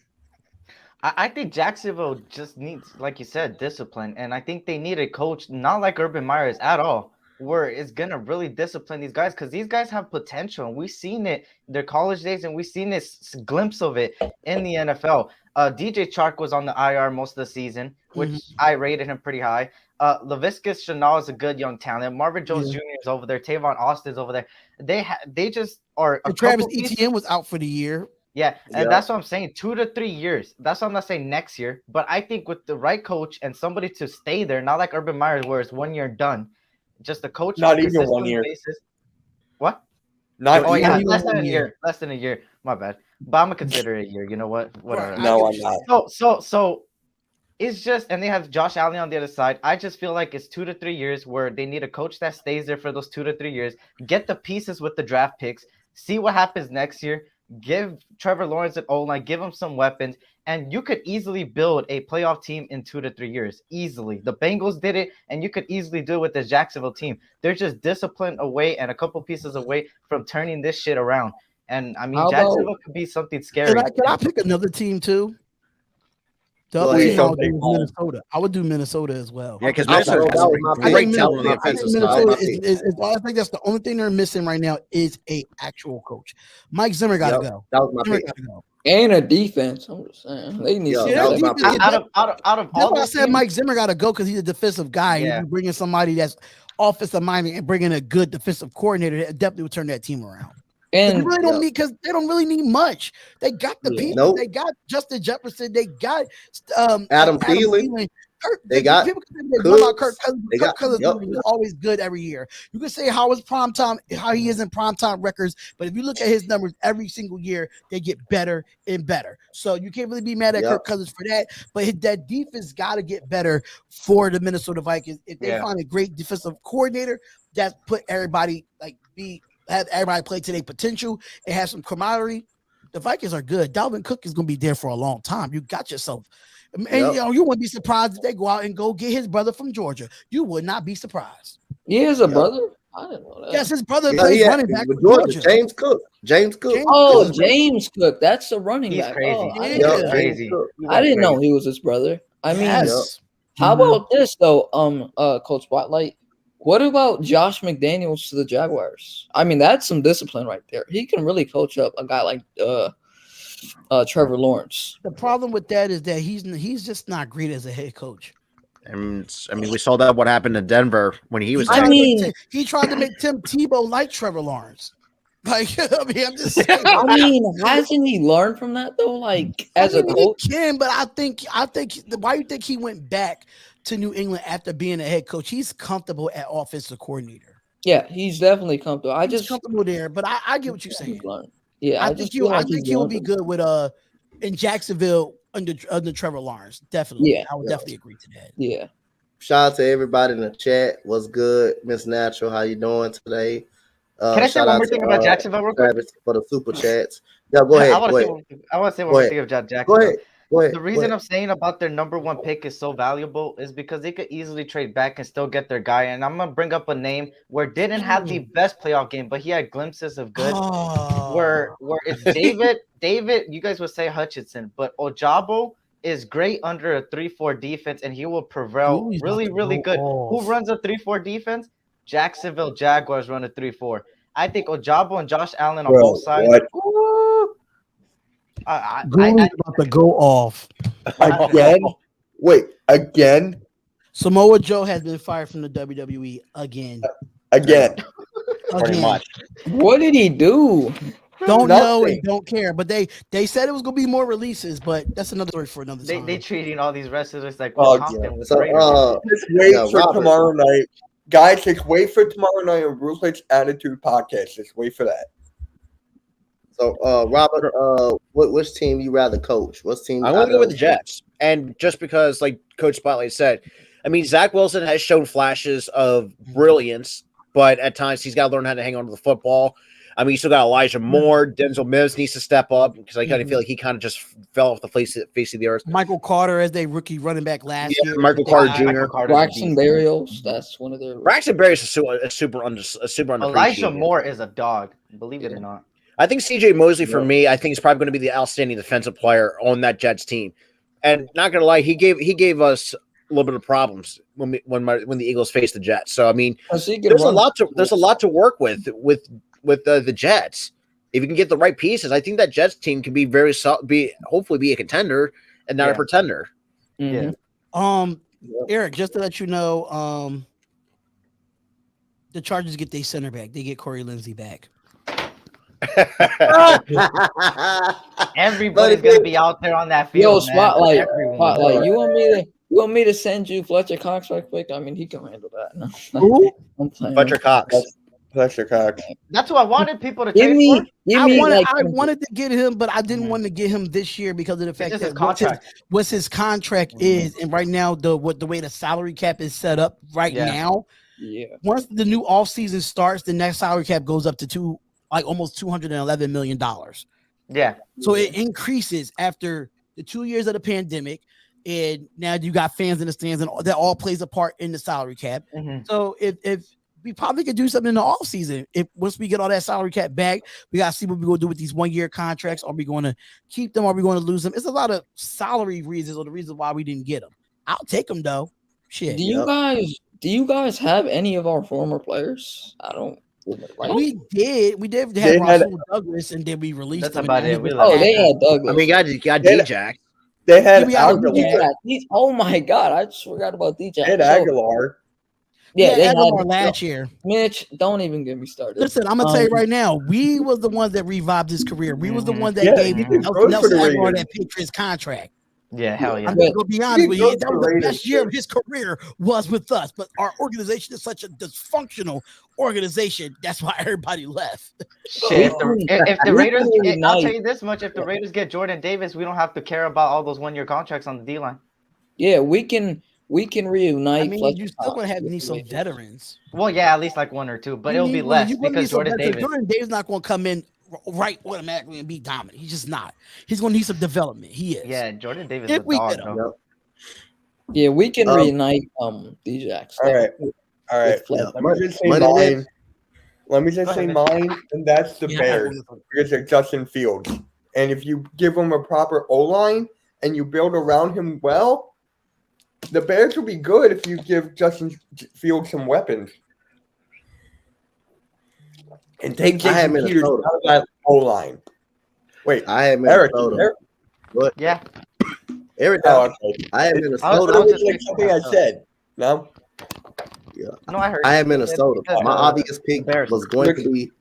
I think Jacksonville just needs, like you said, discipline. And I think they need a coach, not like Urban Meyer at all, where it's going to really discipline these guys because these guys have potential. And we've seen it in their college days, and we've seen this glimpse of it in the NFL. DJ Chark was on the IR most of the season, which I rated him pretty high. Laviska Shenault is a good young talent. Marvin Jones Jr. is over there. Tavon Austin's over there. They just are. Travis Etienne was out for the year. Yeah, and that's what I'm saying. 2 to 3 years. That's what I'm not saying next year. But I think with the right coach and somebody to stay there, not like Urban Meyer, where it's 1 year done. Just the coach. Not even 1 year. Basis. What? Less than a year. Less than a year. My bad. But I'm gonna consider it a year. You know what? Whatever. No, I'm not. So it's just, and they have Josh Allen on the other side. I just feel like it's 2 to 3 years where they need a coach that stays there for those 2 to 3 years. Get the pieces with the draft picks. See what happens next year. give Trevor Lawrence an O-line, give him some weapons, and you could easily build a playoff team in 2 to 3 years. Easily. The Bengals did it, and you could easily do it with the Jacksonville team. They're just discipline away and a couple pieces away from turning this shit around. And I mean, Jacksonville could be something scary. Can I pick another team too? The other team I would do Minnesota. I would do Minnesota as well. Yeah, because Minnesota has a great talent on the offensive side. I think that's the only thing they're missing right now is a actual coach. Mike Zimmer got to go. That was my pick. And a defense. I'm just saying they need out of all. I said Mike Zimmer got to go because he's a defensive guy. Yeah. And you bringing somebody that's offensive minded and bringing a good defensive coordinator that definitely would turn that team around. And they really don't need because they don't really need much. They got the people. Nope. They got Justin Jefferson. They got Adam Thielen. They got Kirk Cousins. Kirk Cousins is always good every year. You can say how he is in primetime records, but if you look at his numbers every single year, they get better and better. So you can't really be mad at Kirk Cousins for that. But that defense got to get better for the Minnesota Vikings. If they find a great defensive coordinator that put everybody have everybody play to their potential and have some camaraderie, the Vikings are good. Dalvin Cook is going to be there for a long time. You got yourself. And you wouldn't be surprised if they go out and go get his brother from Georgia. You would not be surprised. He has a brother? I didn't know that. Yes, his brother plays running back with Georgia. James Cook. James Cook. James Cook. That's the running back. Crazy. I didn't know he was his brother. I mean, how about this though? Coach Spotlight. What about Josh McDaniels to the Jaguars? I mean, that's some discipline right there. He can really coach up a guy like Trevor Lawrence. The problem with that is that he's just not great as a head coach. And I mean, we saw that what happened in Denver when he was. He tried to make Tim Tebow like Trevor Lawrence. Like, I'm just saying. Hasn't he learned from that though? Like, as a coach, he can, but I think why you think he went back to New England after being a head coach? He's comfortable at offensive coordinator. Yeah, he's definitely comfortable. He's comfortable there, but I get what you're saying. Yeah, I think he'll be good with in Jacksonville under Trevor Lawrence. Definitely. Yeah, I would definitely agree to that. Yeah. Shout out to everybody in the chat. What's good, Miss Natural? How you doing today? Can I say one more thing about Jacksonville real quick? For the super chats. Yeah, go ahead. I want to say one more thing about Jacksonville. Go ahead. The reason I'm saying about their number one pick is so valuable is because they could easily trade back and still get their guy. And I'm going to bring up a name where didn't have the best playoff game, but he had glimpses of good. Where it's David, you guys would say Hutchinson, but Ojabo is great under a 3-4 defense, and he will prevail really, really good. Who runs a 3-4 defense? Jacksonville Jaguars run a 3-4. I think Ojabo and Josh Allen on both sides. Goolie's about to go off again. Wait, again? Samoa Joe has been fired from the WWE again. Pretty much. What did he do? Don't know and don't care. But they said it was gonna be more releases, but that's another story for another time. They treating all these wrestlers like Compton with just wait for tomorrow night. Guys, just wait for tomorrow night on Ruthless Attitude Podcast. Just wait for that. So, Robert, which team you rather coach? What team? I want to go with the Jets, and just because, like Coach Spotlight said, I mean, Zach Wilson has shown flashes of brilliance, but at times he's got to learn how to hang on to the football. I mean, you still got Elijah Moore. Denzel Mims needs to step up because I kind of feel like he kind of just fell off the face of the earth. Michael Carter as their rookie running back last year. Michael Carter Jr. Braxton Berrios, that's one of their. Braxton Berrios is a super underappreciated. Elijah Moore is a dog, believe it or not. I think C.J. Mosley, for me, I think is probably going to be the outstanding defensive player on that Jets team. And not going to lie, he gave us a little bit of problems when the Eagles faced the Jets. So I mean, there's a lot to work with the Jets. If you can get the right pieces, I think that Jets team can be hopefully be a contender and not a pretender. Mm-hmm. Eric, just to let you know, the Chargers get their center back. They get Corey Lindsey back. Everybody's gonna be out there on that field. Yo, Spotlight. You want me to send you Fletcher Cox right quick? I mean, he can handle that. No. Fletcher Cox. Fletcher Cox. That's who I wanted people to trade for. I wanted to get him, but I didn't want to get him this year because of the fact that what his contract is, and right now the way the salary cap is set up now. Yeah. Once the new offseason starts, the next salary cap goes up to almost $211 million. Yeah. So it increases after the 2 years of the pandemic, and now you got fans in the stands, and that all plays a part in the salary cap. Mm-hmm. So if we probably could do something in the off season, if once we get all that salary cap back, we gotta see what we're gonna do with these 1 year contracts. Are we going to keep them? Are we going to lose them? It's a lot of salary reasons or the reasons why we didn't get them. I'll take them though. Shit. Do you guys have any of our former players? I don't. Like, We did have Russell Douglas, and then we released That's them. about it. they had Douglas. I mean, you got D-Jack. They had Yeah, Aguilar. Oh my God, I just forgot about DJ. They had Aguilar. Yeah, they had Aguilar last year. Mitch, don't even get me started. Listen, I'm gonna tell you right now, we was the ones that revived his career. We was the one that gave good Nelson for the Aguilar Raiders. that Patriots contract. Yeah, hell yeah. I'm gonna be honest with you. good That for was the Raiders, best year of his career was with us. But our organization is such a dysfunctional organization. That's why everybody left. Shit, if the Raiders, really I'll nice. tell you this much: if the Raiders get Jordan Davis, we don't have to care about all those 1 year contracts on the D line. Yeah, we can reunite. I mean, you're still gonna need some veterans. Well, yeah, at least like 1 or 2, but it'll be less because Jordan Davis. Jordan Davis not gonna come in right automatically and be dominant. He's just not. He's gonna need some development. He is. Yeah, Jordan Davis If is a we dog, get him. though. Yeah, we can reunite D-Jack. All right. Let me just say mine. Let me just say mine, and that's the Bears because of Justin Fields. And if you give him a proper O-line and you build around him well, the Bears will be good if you give Justin Fields some weapons. And take Jason Peters out of that O-line. Wait, I had Eric. Minnesota. What? Yeah. Eric, Okay. I had I Minnesota. was just Like something I said. No? Yeah. No, I heard. I had Minnesota. My obvious pick was going to be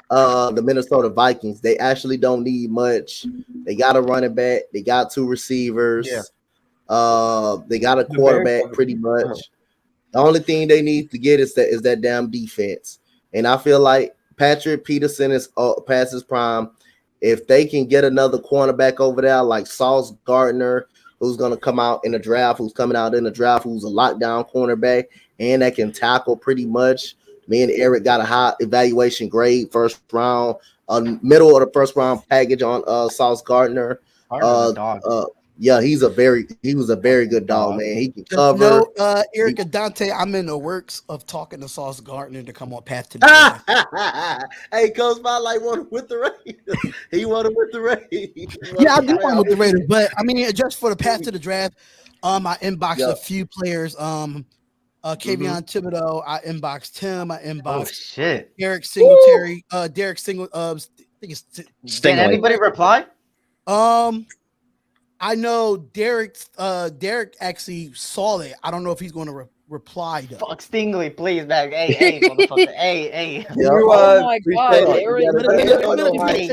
the Minnesota Vikings. They actually don't need much. They got a running back. They got 2 receivers. Yeah. They got a quarterback pretty much. The only thing they need to get is that damn defense. And I feel like Patrick Peterson is past his prime. If they can get another cornerback over there like Sauce Gardner, who's going to come out in the draft, who's a lockdown cornerback, and that can tackle pretty much. Me and Eric got a high evaluation grade, first round, middle of the first round package on Sauce Gardner. Yeah, he was a very good dog, man. He can cover. Eric and Donte, I'm in the works of talking to Sauce Gardner to come on Path to the Draft. Hey, Coach Spotlight wanted with the Raiders. He wanted with the Raiders. Yeah, I do want with the Raiders, but I mean, just for the Path to the Draft, I inboxed a few players. Kavion Thibodeau, I inboxed Tim. I inboxed Derek Singletary. Derek Singletary. I think it's Did anybody reply? I know Derek actually saw it. I don't know if he's going to reply though. Fuck Stingley, please, man. Hey, motherfucker. Hey. Oh my God, Eric. Hey,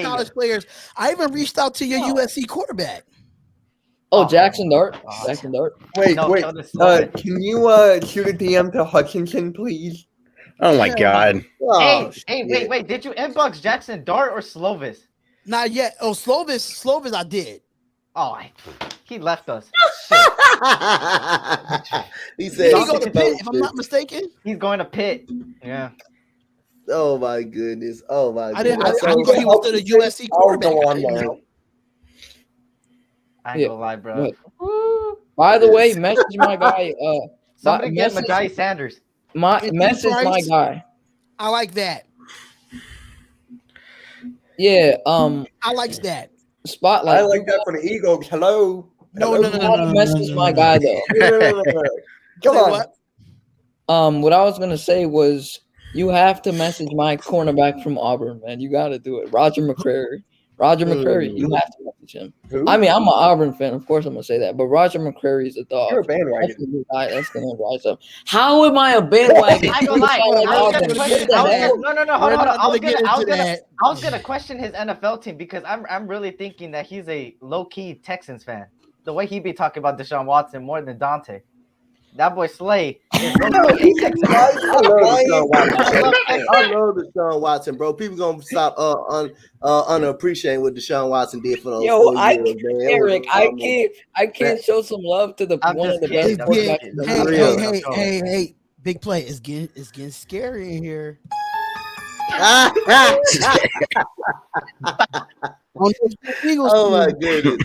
college players. I even reached out to your USC quarterback. Oh, Jackson Dart. Jackson Dart. Wait. Can you shoot a DM to Hutchinson, please? Oh my God. Wait. Did you inbox Jackson Dart or Slovis? Not yet. Oh, Slovis, I did. Oh, he left us. He said he go to Pitt, if I'm not mistaken. He's going to Pitt. Yeah. Oh my goodness. I thought he was to the USC quarterback. I ain't gonna lie, bro. By the way, message my guy. Somebody get Majai Sanders. Message my guy. I like that. Yeah. I like that. Spotlight. I like that for the Eagles. Hello. No. Message my guy though. Come on. What I was gonna say was you have to message my cornerback from Auburn, man. You got to do it. Roger McCreary. You have to message him. Who? I mean, I'm an Auburn fan. Of course, I'm gonna say that. But Roger McCreary is a dog. You're a bandwagon. That's gonna rise up. How am I a bandwagon? I don't lie. Hold on. I was gonna question his NFL team because I'm really thinking that he's a low-key Texans fan. The way he be talking about Deshaun Watson more than Donte. That boy Slay is low-key Texans. I love Deshaun Watson, bro. People gonna stop unappreciating what Deshaun Watson did for those 4 years, man. Eric, I can't show some love to one of the best quarterbacks. Hey, big play. It's getting scary in here. Eagles Oh my team. goodness.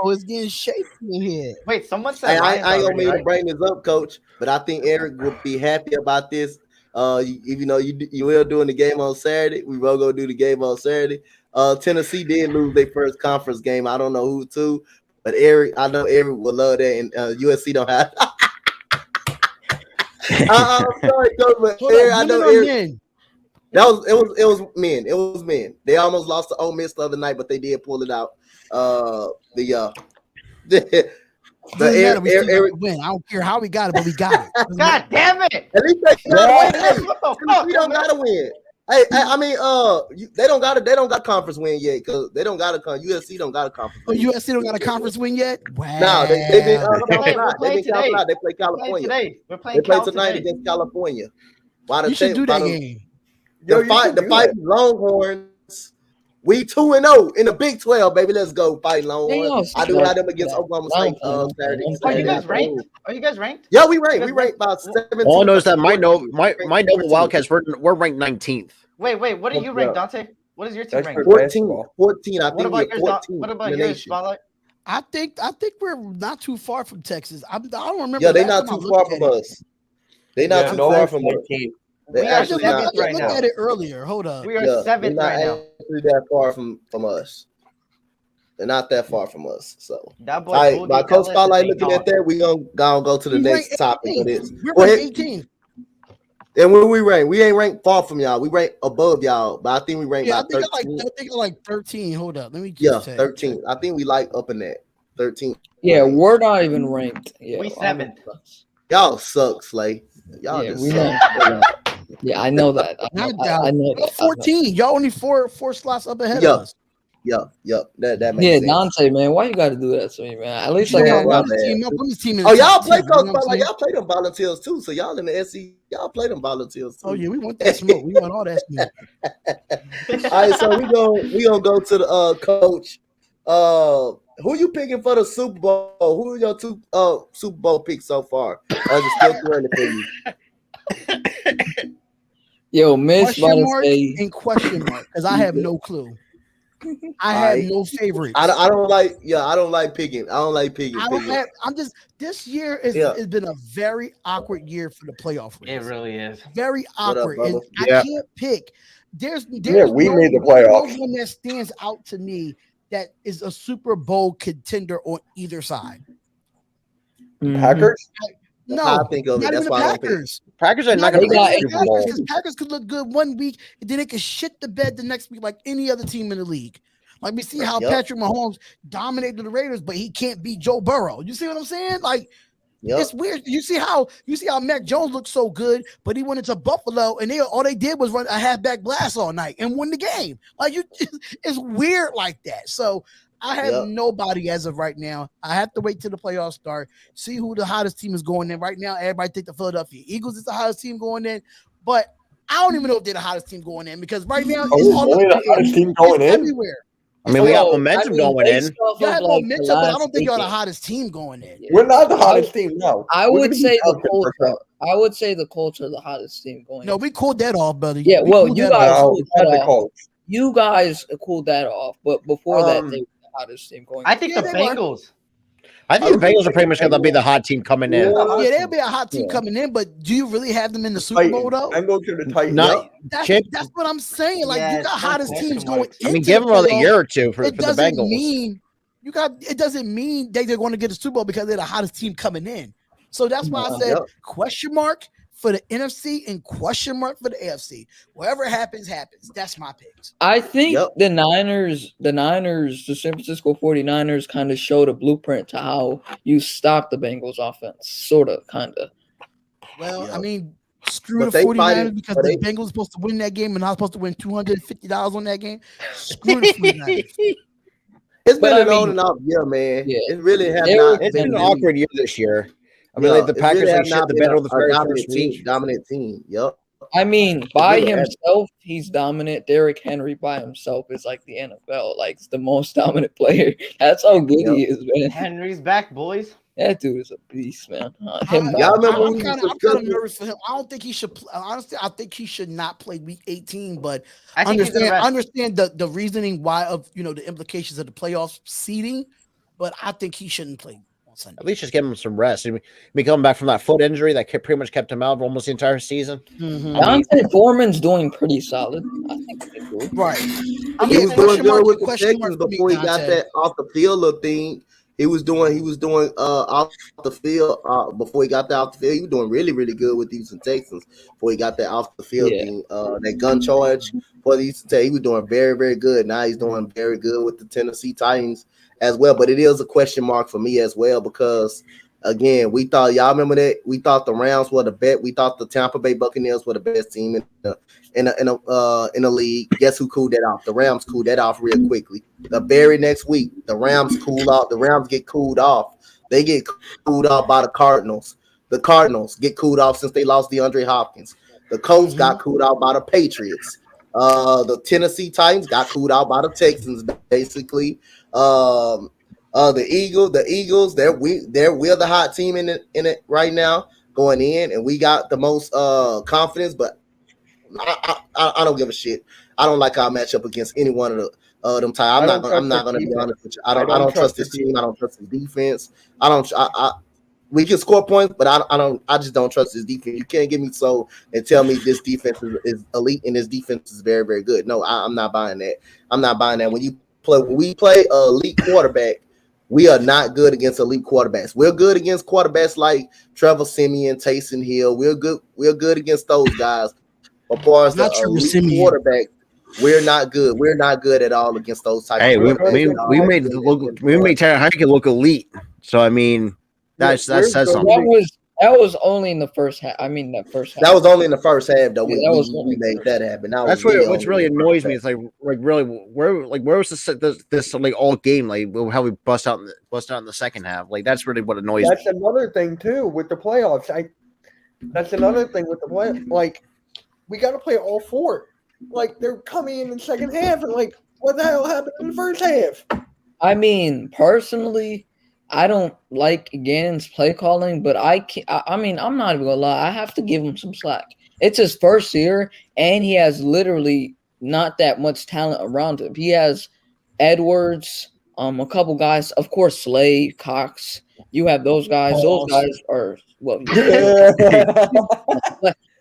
Oh, it's getting shaky in here. Wait, someone said I Lions ain't gonna already, mean to right? bring this up, Coach, but I think Eric will be happy about this. Even though you will doing the game on Saturday, we will go do the game on Saturday. Tennessee did lose their first conference game. I don't know who to, but Eric, I know Eric will love that, and USC don't have. I'm sorry, Coach, but Eric, I know Eric. It was men. It was men. They almost lost to Ole Miss the other night, but they did pull it out. Eric win. I don't care how we got it, but we got it. God damn it! At least they gotta win. What the fuck? We don't gotta win. Hey, I mean, they don't got conference win yet because they don't got a USC don't got a conference. Oh, USC don't got a conference win yet? Wow. No, they've been today. They play California. Today. We're They playing play tonight against California. You should do that game. The fight Longhorns. We 2-0 in the Big 12, baby. Let's go fight Longhorns. I do have them against Oklahoma State Saturday. Are you guys ranked? Are you guys ranked? Yeah, we ranked. We ranked about 17. All knows that my Nova Wildcats we're ranked 19th. Wait. What are you ranked, Donte? What is your team ranked? 14. I think we're 14. What about yours, Spotlight? I think we're not too far from Texas. I don't remember. Yeah, they're not too far from us. They're not too far from us. We are seventh right now. I looked at it earlier. Hold up. We are seventh right now. Actually that far from us. They're not that far from us. So, that boy, all right, by Coach Spotlight looking at that, we're gonna go to the next topic of this. We're ranked 18. And when we rank, we ain't ranked far from y'all. We rank above y'all, but I think we rank about 13. I think like 13. Hold up. Let me just 13. I think we like up in that 13. Yeah, we're not even ranked. Yeah, we 7th. Y'all suck, Slay. Y'all just suck. Yeah, I know that. I know that. 14. Y'all only four slots up ahead of us. Yep. That makes sense. Donte, man, why you got to do that to me, man? At least I got y'all play Coach Spotlight. Y'all play them volunteers too. So y'all in the SC, y'all play them volunteers too. Oh yeah, we want that smoke. We want all that smoke. All right, so we gonna go to the coach. Who you picking for the Super Bowl? Who are your two Super Bowl picks so far? Or is it still too early for you? Yo, Mitch, question mark because I have no clue. I have no favorites. I don't like picking. I don't like picking. This year has been a very awkward year for the playoff race. It really is. Very awkward. I can't pick. There's we made the playoffs. No one that stands out to me that is a Super Bowl contender on either side. Packers? No, I think of it. That's why Packers are not going to win the Super Bowl. Packers could look good one week, and then they could shit the bed the next week like any other team in the league. Like we see how Patrick Mahomes dominated the Raiders, but he can't beat Joe Burrow. You see what I'm saying? Like it's weird. You see how Mac Jones looked so good, but he went into Buffalo, and all they did was run a halfback blast all night and win the game. Like it's weird like that. So I have nobody as of right now. I have to wait till the playoffs start, see who the hottest team is going in. Right now, everybody think the Philadelphia Eagles is the hottest team going in, but I don't even know if they're the hottest team going in because right now it's all the hottest team going in everywhere. I mean, we got momentum going in. You have momentum, but I don't think you're the hottest team going in. We're not the hottest team, no. I would say the Colts. I would say the Colts are the hottest team going. No, we cooled that off, buddy. Yeah, well, you guys cooled that off, but before that, they were the hottest team going. I think the Bengals. I think the Bengals are pretty much going to be the hot team coming in. Yeah, they'll be a hot team coming in, but do you really have them in the Super Bowl though? Bengals to the Titans. That's what I'm saying. Like you got hottest teams going. I mean, give them a year or two for the Bengals. It doesn't mean they're going to get a Super Bowl because they're the hottest team coming in. So that's why I said question mark for the NFC and question mark for the AFC. Whatever happens, happens. That's my picks. I think the Niners, the San Francisco 49ers kind of showed a blueprint to how you stop the Bengals offense. Sort of, kind of. Well, I mean, screw the 49ers because the Bengals supposed to win that game and I was supposed to win $250 on that game. Screw the 49ers. It's been an on and off year, man. Yeah. It really has not. It's been an awkward year this year. I mean, like the Packers really shit the bed with the very first week. Dominant team. Yep. I mean, by himself, he's dominant. Derrick Henry by himself is like the NFL, like the most dominant player. That's how good he is, man. Henry's back, boys. That dude is a beast, man. I'm kind of nervous for him. I don't think he should. Honestly, I think he should not play Week 18. But I understand the reasoning why of the implications of the playoff seeding. But I think he shouldn't play on Sunday. At least just give him some rest. He'll be coming back from that foot injury that pretty much kept him out almost the entire season. Mm-hmm. Donte Foreman's doing pretty solid. I think he's good. Right. He was doing good with the Texans before he got that off the field little thing. He was doing off the field before he got that off the field. He was doing really, really good with the Houston Texans before he got that off the field thing. That gun charge for the Houston Texans, he was doing very, very good. Now he's doing very good with the Tennessee Titans as well. But it is a question mark for me as well because, again, we thought y'all remember that we thought the Rams were the best. We thought the Tampa Bay Buccaneers were the best team in the league. Guess who cooled that off? The Rams cooled that off real quickly. The very next week, the Rams cool off. The Rams get cooled off. They get cooled off by the Cardinals. The Cardinals get cooled off since they lost DeAndre Hopkins. The Colts got cooled out by the Patriots. The Tennessee Titans got cooled out by the Texans, basically. The Eagles, we're the hot team in it right now going in, and we got the most confidence. But I don't give a shit. I don't like our matchup against any one of them. I'm not going to be honest with you. I don't trust this team. I don't trust his defense. We can score points, but I just don't trust his defense. You can't get me so and tell me this defense is elite and this defense is very, very good. No, I'm not buying that. I'm not buying that. When we play elite quarterback, we are not good against elite quarterbacks. We're good against quarterbacks like Trevor Siemian, Taysom Hill. We're good against those guys. As far as the elite quarterback, we're not good. We're not good at all against those types. Hey, we made Tayrock Heineken look elite. So I mean, that says something. That was only in the first half. I mean, that first half. That was only in the first half, though. We made that happen. That's what's really annoys me. It's like really where was this like all game, like how we bust out in the second half. Like that's really what annoys me. That's another thing too with the playoffs. That's another thing with the play. Like we got to play all four. Like they're coming in the second half, and like what the hell happened in the first half? I mean, personally, I don't like Gannon's play calling, but I mean, I'm not even gonna lie. I have to give him some slack. It's his first year, and he has literally not that much talent around him. He has Edwards, a couple guys, of course, Slay, Cox. You have those guys. Those guys are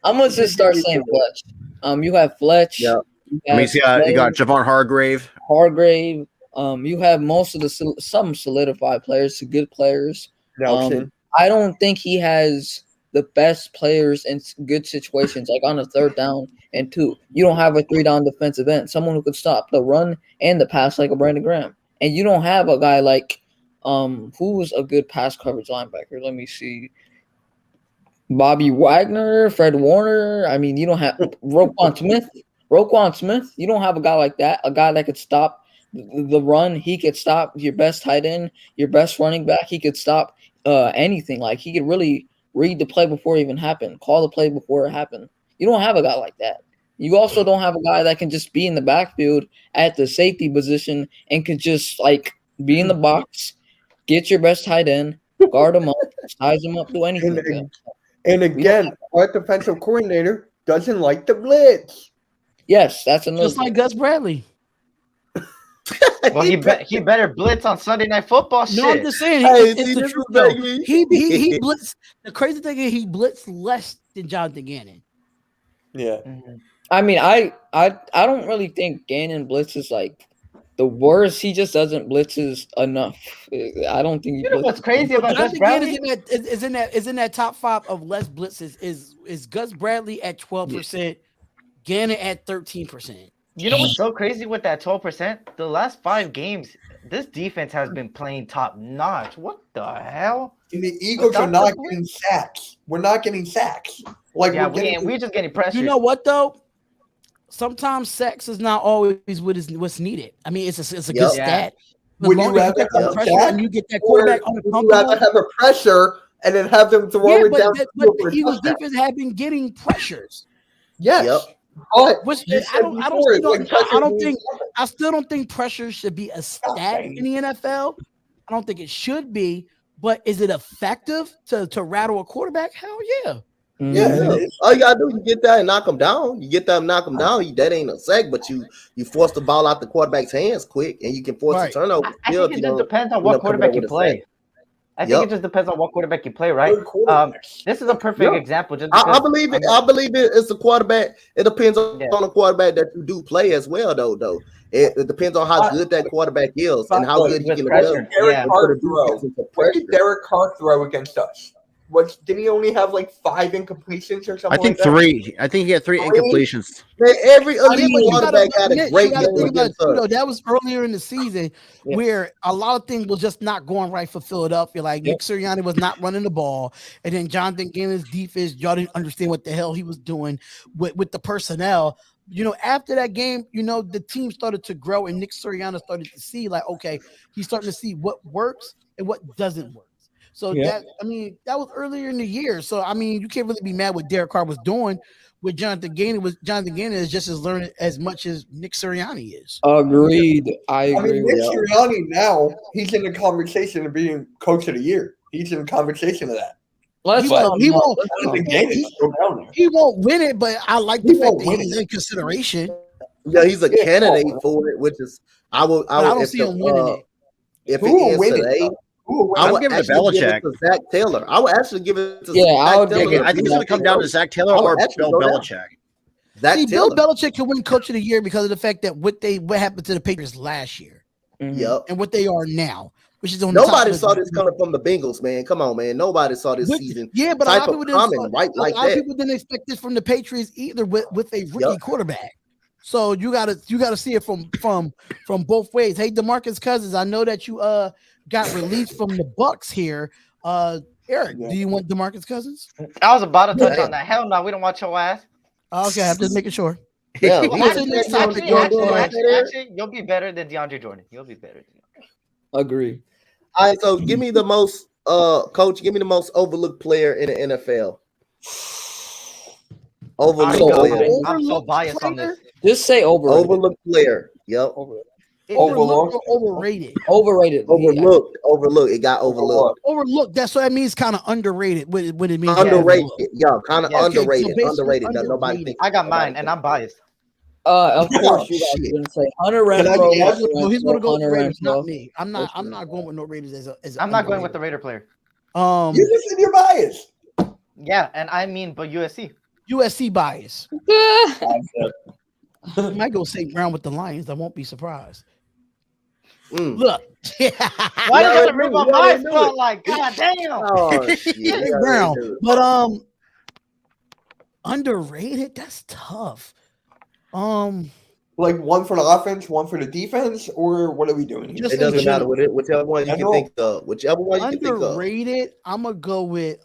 I'm gonna just start saying Fletch. You have Fletch. Yeah. I mean, you got Javon Hargrave. You have most of some solidified players, good players. Nelson. I don't think he has the best players in good situations, like on a third down and 2. You don't have a 3-down defensive end, someone who could stop the run and the pass like a Brandon Graham. And you don't have a guy like who's a good pass coverage linebacker. Let me see. Bobby Wagner, Fred Warner. I mean, you don't have Roquan Smith. You don't have a guy like that, a guy that could stop the run. He could stop your best tight end, your best running back. He could stop anything. Like he could really read the play before it even happened, call the play before it happened. You don't have a guy like that. You also don't have a guy that can just be in the backfield at the safety position and could just like be in the box, get your best tight end, guard him up, size him up, do anything. And again, our defensive coordinator doesn't like the blitz. Yes, that's another. Just like Gus Bradley. Well, he better blitz on Sunday Night Football. No, I'm just saying. It's the truth, though. He blitzed. The crazy thing is he blitzed less than Jonathan Gannon. Yeah. Mm-hmm. I mean, I don't really think Gannon blitzes like the worst. He just doesn't blitzes enough. I don't think. You know what's crazy about Gus Bradley? Is in that top 5 of less blitzes. Is Gus Bradley at 12%, Gannon at 13%. You know what's so crazy with that 12%? The last 5 games, this defense has been playing top notch. What the hell? And the Eagles are not getting sacks. We're not getting sacks. Like we're just getting pressure. You know what though? Sometimes sacks is not always what's needed. I mean, it's a good stat. Would you rather have pressure and you get that quarterback on the pump? Would you rather have a pressure and then have them throw it down? But the Eagles defense have been getting pressures. Yes. Yep. But Which you I said don't before, like, pressure means I still don't think pressure should be a stat in the NFL. I don't think it should be, but is it effective to rattle a quarterback? Hell yeah. Yeah, it is. all you gotta do, you get that and knock them down. You get that and knock them down. That ain't a sack, but you force the ball out the quarterback's hands quick, and you can force Right. a turnover. I think it just depends on what quarterback you play. I think it just depends on what quarterback you play, right? Good quarterbacks. This is a perfect example. Just I because believe it. I believe it's a quarterback. It depends on Yeah. the quarterback that you do play as well, though. It depends on how good that quarterback is and how good he with can pressure. adjust. Derek Yeah. Carr and put a throw. defense into What did pressure. Derek Carr throw against us? Didn't he only have like 5 incompletions or something? I think like that? 3. I think he had 3 incompletions. Man, every I mean, elite but quarterback had a great you gotta game think about it against too, us. though. That was earlier in the season where a lot of things was just not going right for Philadelphia. Like Nick Sirianni was not running the ball, and then Jonathan Gannon's defense, y'all didn't understand what the hell he was doing with the personnel. After that game, the team started to grow, and Nick Sirianni started to see, like, okay, he's starting to see what works and what doesn't work. So that was earlier in the year. So you can't really be mad what Derek Carr was doing with Jonathan Gannon. Jonathan Gannon is just as learning as much as Nick Sirianni is. Agreed. I agree. Nick Sirianni now, he's in the conversation of being coach of the year. He's in the conversation of that. He won't win it, but I like the fact that he's in consideration. Yeah, he's a candidate for it, which is I don't see him winning it. If it ends today, I would would give it to actually give Belichick. it to Zach Taylor. I would actually give it to I Zach Taylor. think it's going to come down to Zach Taylor or Bill Belichick. Bill Belichick can win Coach of the Year because of the fact that what happened to the Patriots last year, and what they are now, which is on nobody saw this coming from the Bengals, man. Come on, man. Nobody saw this season. Yeah, but a lot of people like that. People didn't expect this from the Patriots either with a rookie quarterback. So you gotta see it from both ways. Hey, DeMarcus Cousins, I know that you got released from the Bucks here. Eric, do you want DeMarcus Cousins? I was about to touch on that. Hell no, we don't want your ass. Okay, I'm just making sure. Yeah, actually, you'll be better than DeAndre Jordan. You'll be better. Agree. All right, so give me the most coach. Give me the most overlooked player in the NFL. I'm so biased on this. Just say overrated. Overlooked player. Yep. Overlooked or overrated? Overrated. Overlooked. It got overlooked. Overlooked. That's what that means. Kind of underrated. What it means? Underrated. Yeah, kind of underrated. So underrated. Nobody thinks. I got mine, and I'm biased. Of course, you guys are going to say Hunter Renfrow. He's going to go with the Raiders, not me. I'm not going with no Raiders as I'm not going with the Raider player. You just said you're biased. Yeah, and I mean, but USC bias. I might go St. Brown with the Lions. I won't be surprised. Look. Why you gotta rip up my spotlight? God damn. Oh, shit. Brown. But underrated, that's tough. Like one for the offense, one for the defense, or what are we doing here? It doesn't matter with it. Whichever one you can think of. Whichever one you can think of. Underrated, I'm gonna go with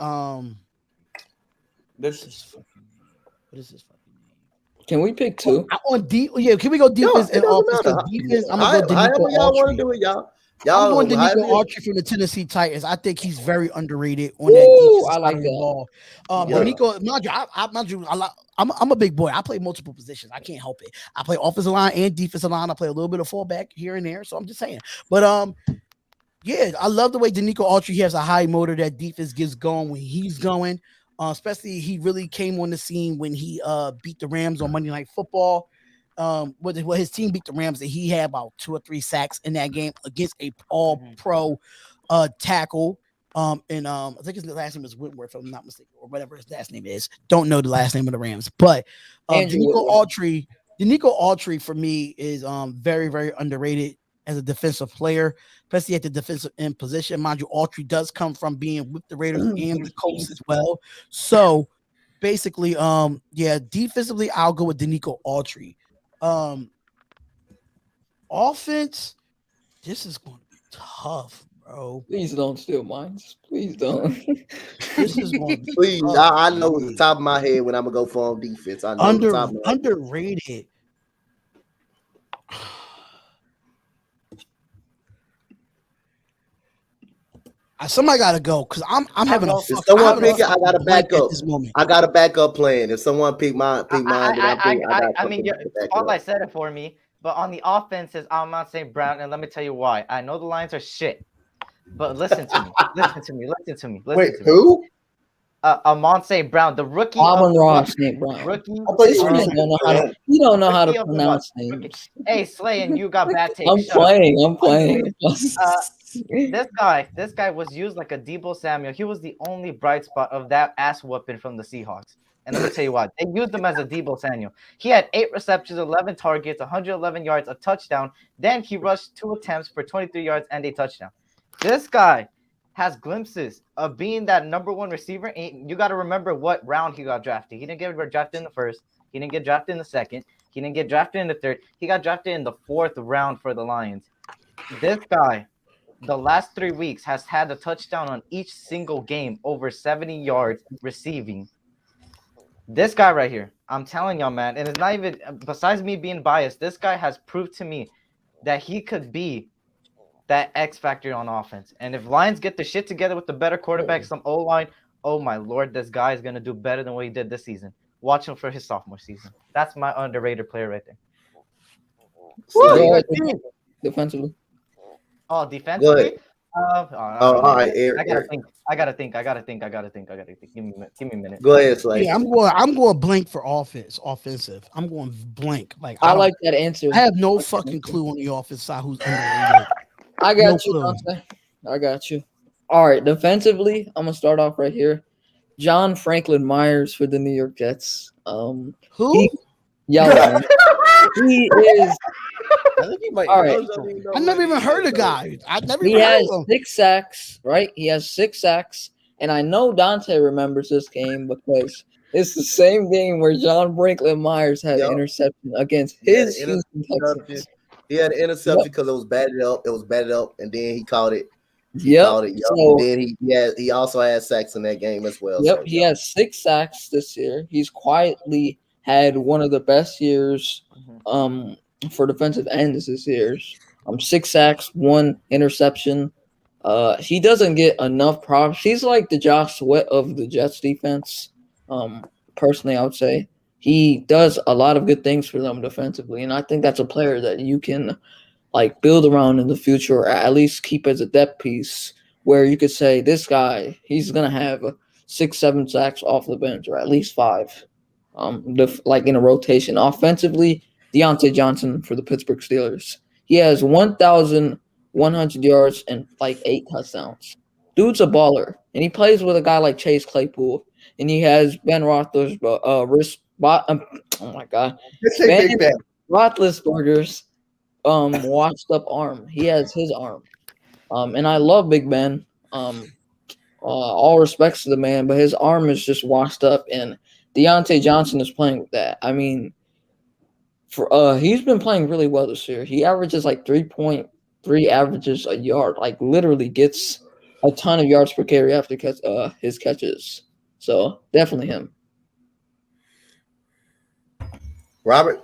This is what is this? Can we pick two? Can we go defense and offense? Defense, I'm gonna go However y'all want to do it, y'all. I'm going Danico Autry from the Tennessee Titans. I think he's very underrated on that defense. I like that. Danico, I'm a big boy. I play multiple positions. I can't help it. I play offensive line and defensive line. I play a little bit of fullback here and there. So I'm just saying. But yeah, I love the way Danico Autry has a high motor that defense gets going when he's going. Especially he really came on the scene when he beat the Rams on Monday Night Football. His team beat the Rams and he had about 2 or 3 sacks in that game against a all-pro tackle. I think his last name is Whitworth, if I'm not mistaken, or whatever his last name is. Don't know the last name of the Rams, but Danico Autry for me is very, very underrated as a defensive player, especially at the defensive end position. Mind you, Autry does come from being with the Raiders and the Colts as well. So basically, defensively, I'll go with Danico Autry. Offense, this is going to be tough, bro. Please don't steal mine. Please don't. This is going to be Please, tough. I know at the top of my head when I'm going to go for on defense. I know underrated. Somebody got to go because I'm having a. If someone pick it, I fucking got a blank backup. at this moment. I got a backup plan. If someone pick mine, then I mean, back all up. I said it for me. But on the offenses, I'm not saying Brown, and let me tell you why. I know the Lions are shit, but listen to me. Wait, who? Amon St. Brown, the rookie. Amon St. Brown. Rookie. This man don't know how to pronounce names. Hey, Slay, and you got bad takes. I'm playing. This guy was used like a Deebo Samuel. He was the only bright spot of that ass whooping from the Seahawks. And let me tell you what, they used him as a Deebo Samuel. He had 8 receptions, 11 targets, 111 yards, a touchdown. Then he rushed 2 attempts for 23 yards and a touchdown. This guy has glimpses of being that number 1 receiver. And you got to remember what round he got drafted. He didn't get drafted in the first. He didn't get drafted in the second. He didn't get drafted in the third. He got drafted in the 4th round for the Lions. This guy, the last 3 weeks, has had a touchdown on each single game, over 70 yards receiving. This guy right here, I'm telling y'all, man, and it's not even, besides me being biased, this guy has proved to me that he could be that X factor on offense. And if Lions get the shit together with the better quarterback, some O-line, oh my Lord, this guy is going to do better than what he did this season. Watch him for his sophomore season. That's my underrated player right there. Defensively. Oh, defensively? all right, Eric. I gotta think. Give me a minute. Go ahead, Slay. Yeah, I'm going blank for offensive. I'm going blank. Like I like that answer. I have no fucking clue on the offense side who's underrated. I got you, Donte. I got you. All right, defensively, I'm gonna start off right here. John Franklin Myers for the New York Jets. Who? He is. I think he might. All right. I never even heard of guy. He has 6 sacks, right? He has 6 sacks, and I know Donte remembers this game because it's the same game where John Franklin Myers had an interception against his Houston Texans. He had an interception because it was batted up. And then he caught it. So, and then he also had sacks in that game as well. Yep, he has 6 sacks this year. He's quietly had one of the best years for defensive ends this year. 6 sacks, 1 interception. He doesn't get enough props. He's like the Josh Sweat of the Jets defense. Personally, I would say he does a lot of good things for them defensively, and I think that's a player that you can like build around in the future, or at least keep as a depth piece where you could say this guy, he's gonna have 6-7 sacks off the bench, or at least 5. Like in a rotation. Offensively, Deontay Johnson for the Pittsburgh Steelers. He has 1,100 yards and like 8 touchdowns. Dude's a baller, and he plays with a guy like Chase Claypool, and he has Ben Roethlisberger's washed up arm. He has his arm, and I love Big Ben. All respects to the man, but his arm is just washed up, and Deontay Johnson is playing with that. I mean, he's been playing really well this year. He averages like 3.3 averages a yard, like literally gets a ton of yards per carry after his catches. So definitely him. Robert?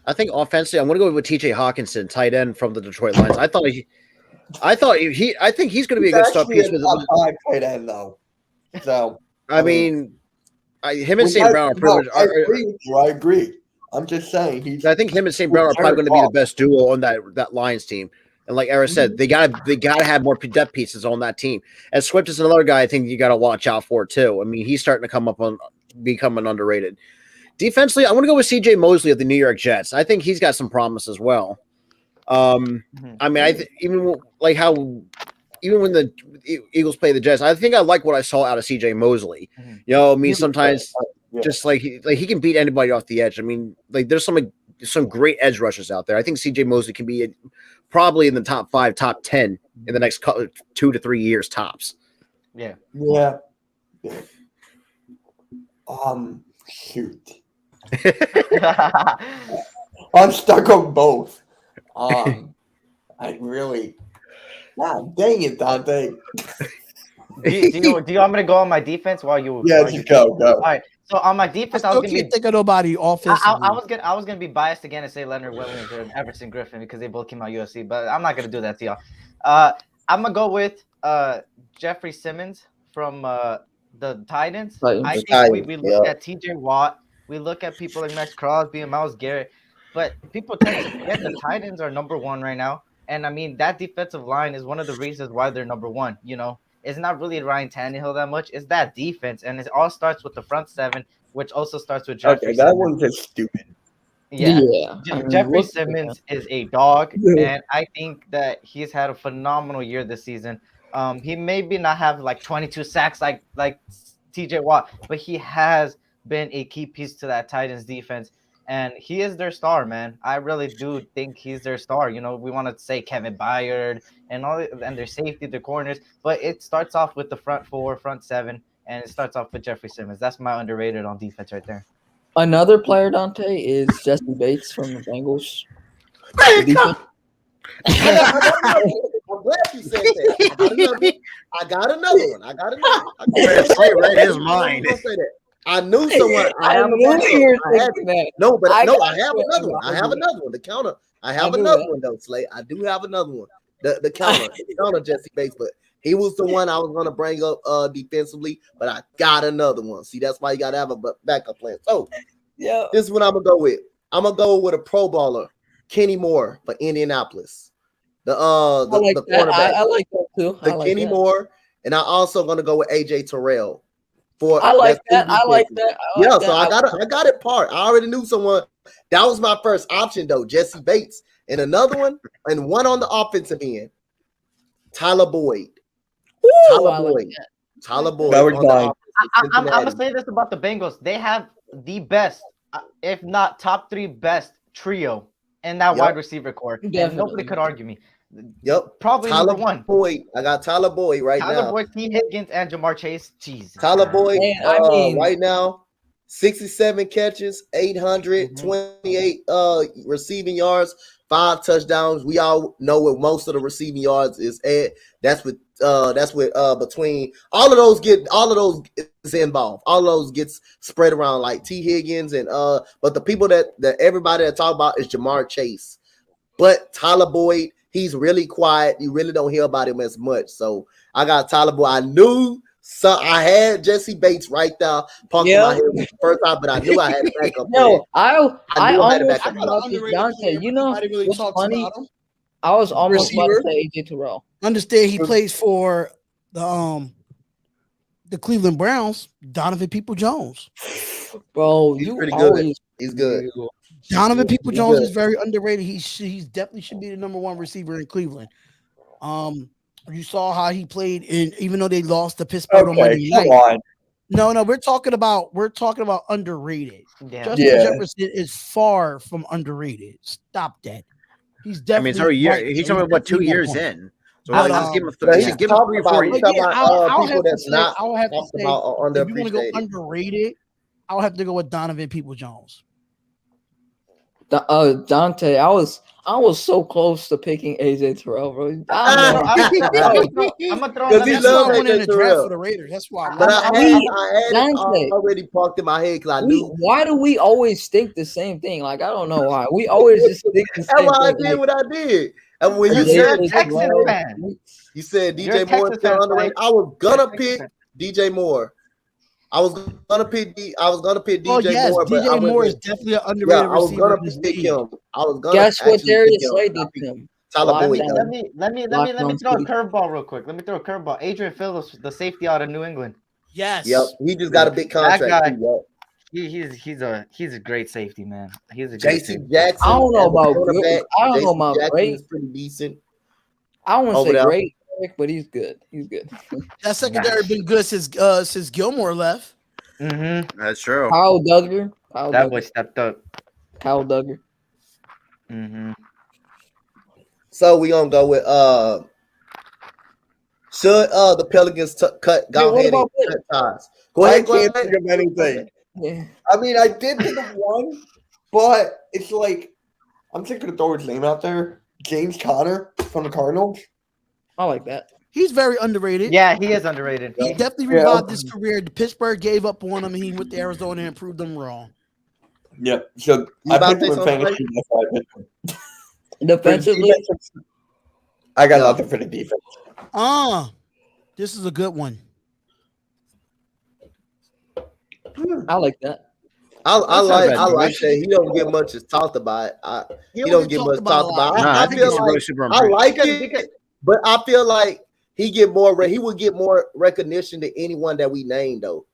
I think offensively, I'm going to go with TJ Hawkinson, tight end from the Detroit Lions. I think he's going to be a good start piece with the tight end though. So I mean, him and St. Brown are pretty much. I agree. I'm just saying I think him and St. Brown are probably going to be the best duo on that Lions team. And like Eric said, they gotta have more depth pieces on that team. And Swift is another guy I think you got to watch out for too. I mean, he's starting to come up on becoming underrated. Defensively, I'm going to go with C.J. Mosley of the New York Jets. I think he's got some promise as well. I mean, even when the Eagles play the Jets, I think I like what I saw out of C.J. Mosley. You know, I mean, sometimes just like he can beat anybody off the edge. I mean, like there's some great edge rushers out there. I think C.J. Mosley can be probably in the top 5, top 10 in the next 2 to 3 years tops. Yeah. Shoot. I'm stuck on both. I really. God dang it, Donte. Do you want me to go on my defense while you? Yeah, just go. All right. So on my defense, I was gonna think of nobody offensively. I was gonna be biased again and say Leonard Williams or Everson Griffin because they both came out UFC, but I'm not gonna do that to y'all. I'm gonna go with Jeffrey Simmons from the Titans. Titans. I The think we Titans, look yeah. at TJ Watt, we look at people like Max Crosby and Myles Garrett, but people tend to forget the Titans are number one right now. And I mean, that defensive line is one of the reasons why they're number one. You know, it's not really Ryan Tannehill that much. It's that defense. And it all starts with the front seven, which also starts with Jeffrey Okay, that Simmons. one's just stupid. Yeah. I mean, Jeffrey look at Simmons is a dog, Yeah. and I think that he's had a phenomenal year this season. He maybe not have like 22 sacks like TJ Watt, but he has been a key piece to that Titans defense, and he is their star, man. I really do think he's their star. You know, we want to say Kevin Byard and their safety, their corners, but it starts off with the front four, front seven, and it starts off with Jeffrey Simmons. That's my underrated on defense right there. Another player, Donte, is Jesse Bates from the Bengals. I'm glad you said that. I got another one. Slay read his mind. I knew someone. I have knew another you one. were thinking that. No, but I I got have you. another one. I have another one. The counter. I have knew another that. one though, Slay. I do have another one. The counter. The counter, Jesse Bates, but he was the one I was gonna bring up defensively, but I got another one. See, that's why you gotta have a backup plan. So Yeah. this is what I'm gonna go with. I'm gonna go with a Pro Bowler, Kenny Moore for Indianapolis. The I like the that. quarterback. I like that too. The I like Kenny that. Moore, and I also gonna go with AJ Terrell. For I like that's that. I like that. I like yeah, that. so I got it part. I already knew someone. That was my first option though, Jesse Bates, and another one, and one on the offensive end, Tyler Boyd. Ooh, Tyler I like Boyd. that. Tyler Boyd. That was on the mine. offense, I'm Cincinnati. gonna say this about the Bengals. They have the best, if not top three best trio in that Yep. wide receiver core. And Definitely. nobody could argue me. Yep. Probably Tyler number one. Boyd. I got Tyler Boyd right Tyler now. Boyd, T. Higgins, and Jamar Chase. Jesus. Tyler Boyd, Man, I mean- right now, 67 catches, 828 receiving yards, 5 touchdowns. We all know what most of the receiving yards is at. That's with between all of those is involved. All of those gets spread around like T. Higgins and but the people that everybody that talk about is Jamar Chase. But Tyler Boyd, he's really quiet. You really don't hear about him as much. So I got Tyler Boyd. I knew I had Jesse Bates right there parked in my head the first time, but I knew I had a backup plan. No, I knew I had a almost backup I got about an this underrated Donte. player, You but know nobody really what's talks funny? about him. I was almost about to Receiver. say AJ Terrell. Understand he plays for the Cleveland Browns, Donovan Peoples-Jones. Bro, He's you pretty good. always He's good. Donovan He's Peoples-Jones good. is very underrated. He's definitely should be the number one receiver in Cleveland. You saw how he played in, even though they lost to Pittsburgh on Okay, Monday come night. on. No, we're talking about underrated. Yeah. Justin Yeah. Jefferson is far from underrated. Stop that. He's I definitely. mean, it's already a year. right. He's talking about 2 definitely years on point. in. So But, let's give him But three. he's Give him talking 3 or about 4 he's years. talking Yeah, about I'll people have to that's say, not I'll have to talked say, about or if you want to go underappreciated. underrated, I'll have to go with Donovan Peoples-Jones. Donte. I was so close to picking AJ Terrell, bro. I'm gonna throw Because he That's another why loves I went in AJ the draft Terrell. for the Raiders. That's why. But I had it Dante. already parked in my head because I knew. Why do we always think the same thing? Like, I don't know why. We always just think the That's same why I thing. did what I did. And when you Because you're said a Texans fan. you said You're a DJ Moore is Texans still fan, underrated, Slay. I was You're a gonna Texans pick fan. DJ Moore. I was gonna pick DJ yes, Moore, but I DJ went Moore is with, definitely an underrated I was receiver gonna in this pick league. him. I was gonna Guess what actually Darius pick him. Slay I did to picked him? Tyler Lockdown. Boyd. Let me Lockdown throw a City. curveball real quick. Let me throw a curveball. Adrian Phillips, the safety out of New England. Yes. Yep, he just got a big That contract. guy- Too, yep. He's a great safety, man. He's a great JC safety. Jackson. I don't know as a about cornerback, good. I don't know JC about Jackson great. is pretty decent. I don't want Over to say there. great, but he's good. He's good. That secondary been good since Gilmore left. Mm-hmm. That's true. Kyle Duggar. That boy stepped up. Kyle Duggar. Mm-hmm. So we gonna go with should the Pelicans cut go what ahead and about cut ties? Go I ahead, go can't ahead. think of anything. Yeah. I mean, I did think of one, but it's like I'm just gonna throw his name out there. James Conner from the Cardinals. I like that. He's very underrated. Yeah, he is underrated. He definitely Yeah. revived his career. Pittsburgh gave up on him, and he went to Arizona and proved them wrong. Yeah. So You I about to picked him say in something, fantasy. That's why I picked him. For Defensively, defense, I got Yeah. nothing for the defense. This is a good one. I like that. I like that he don't get much as talked about. He don't get much talked about. I feel like I like it, but I feel like he would get more recognition than anyone that we named though.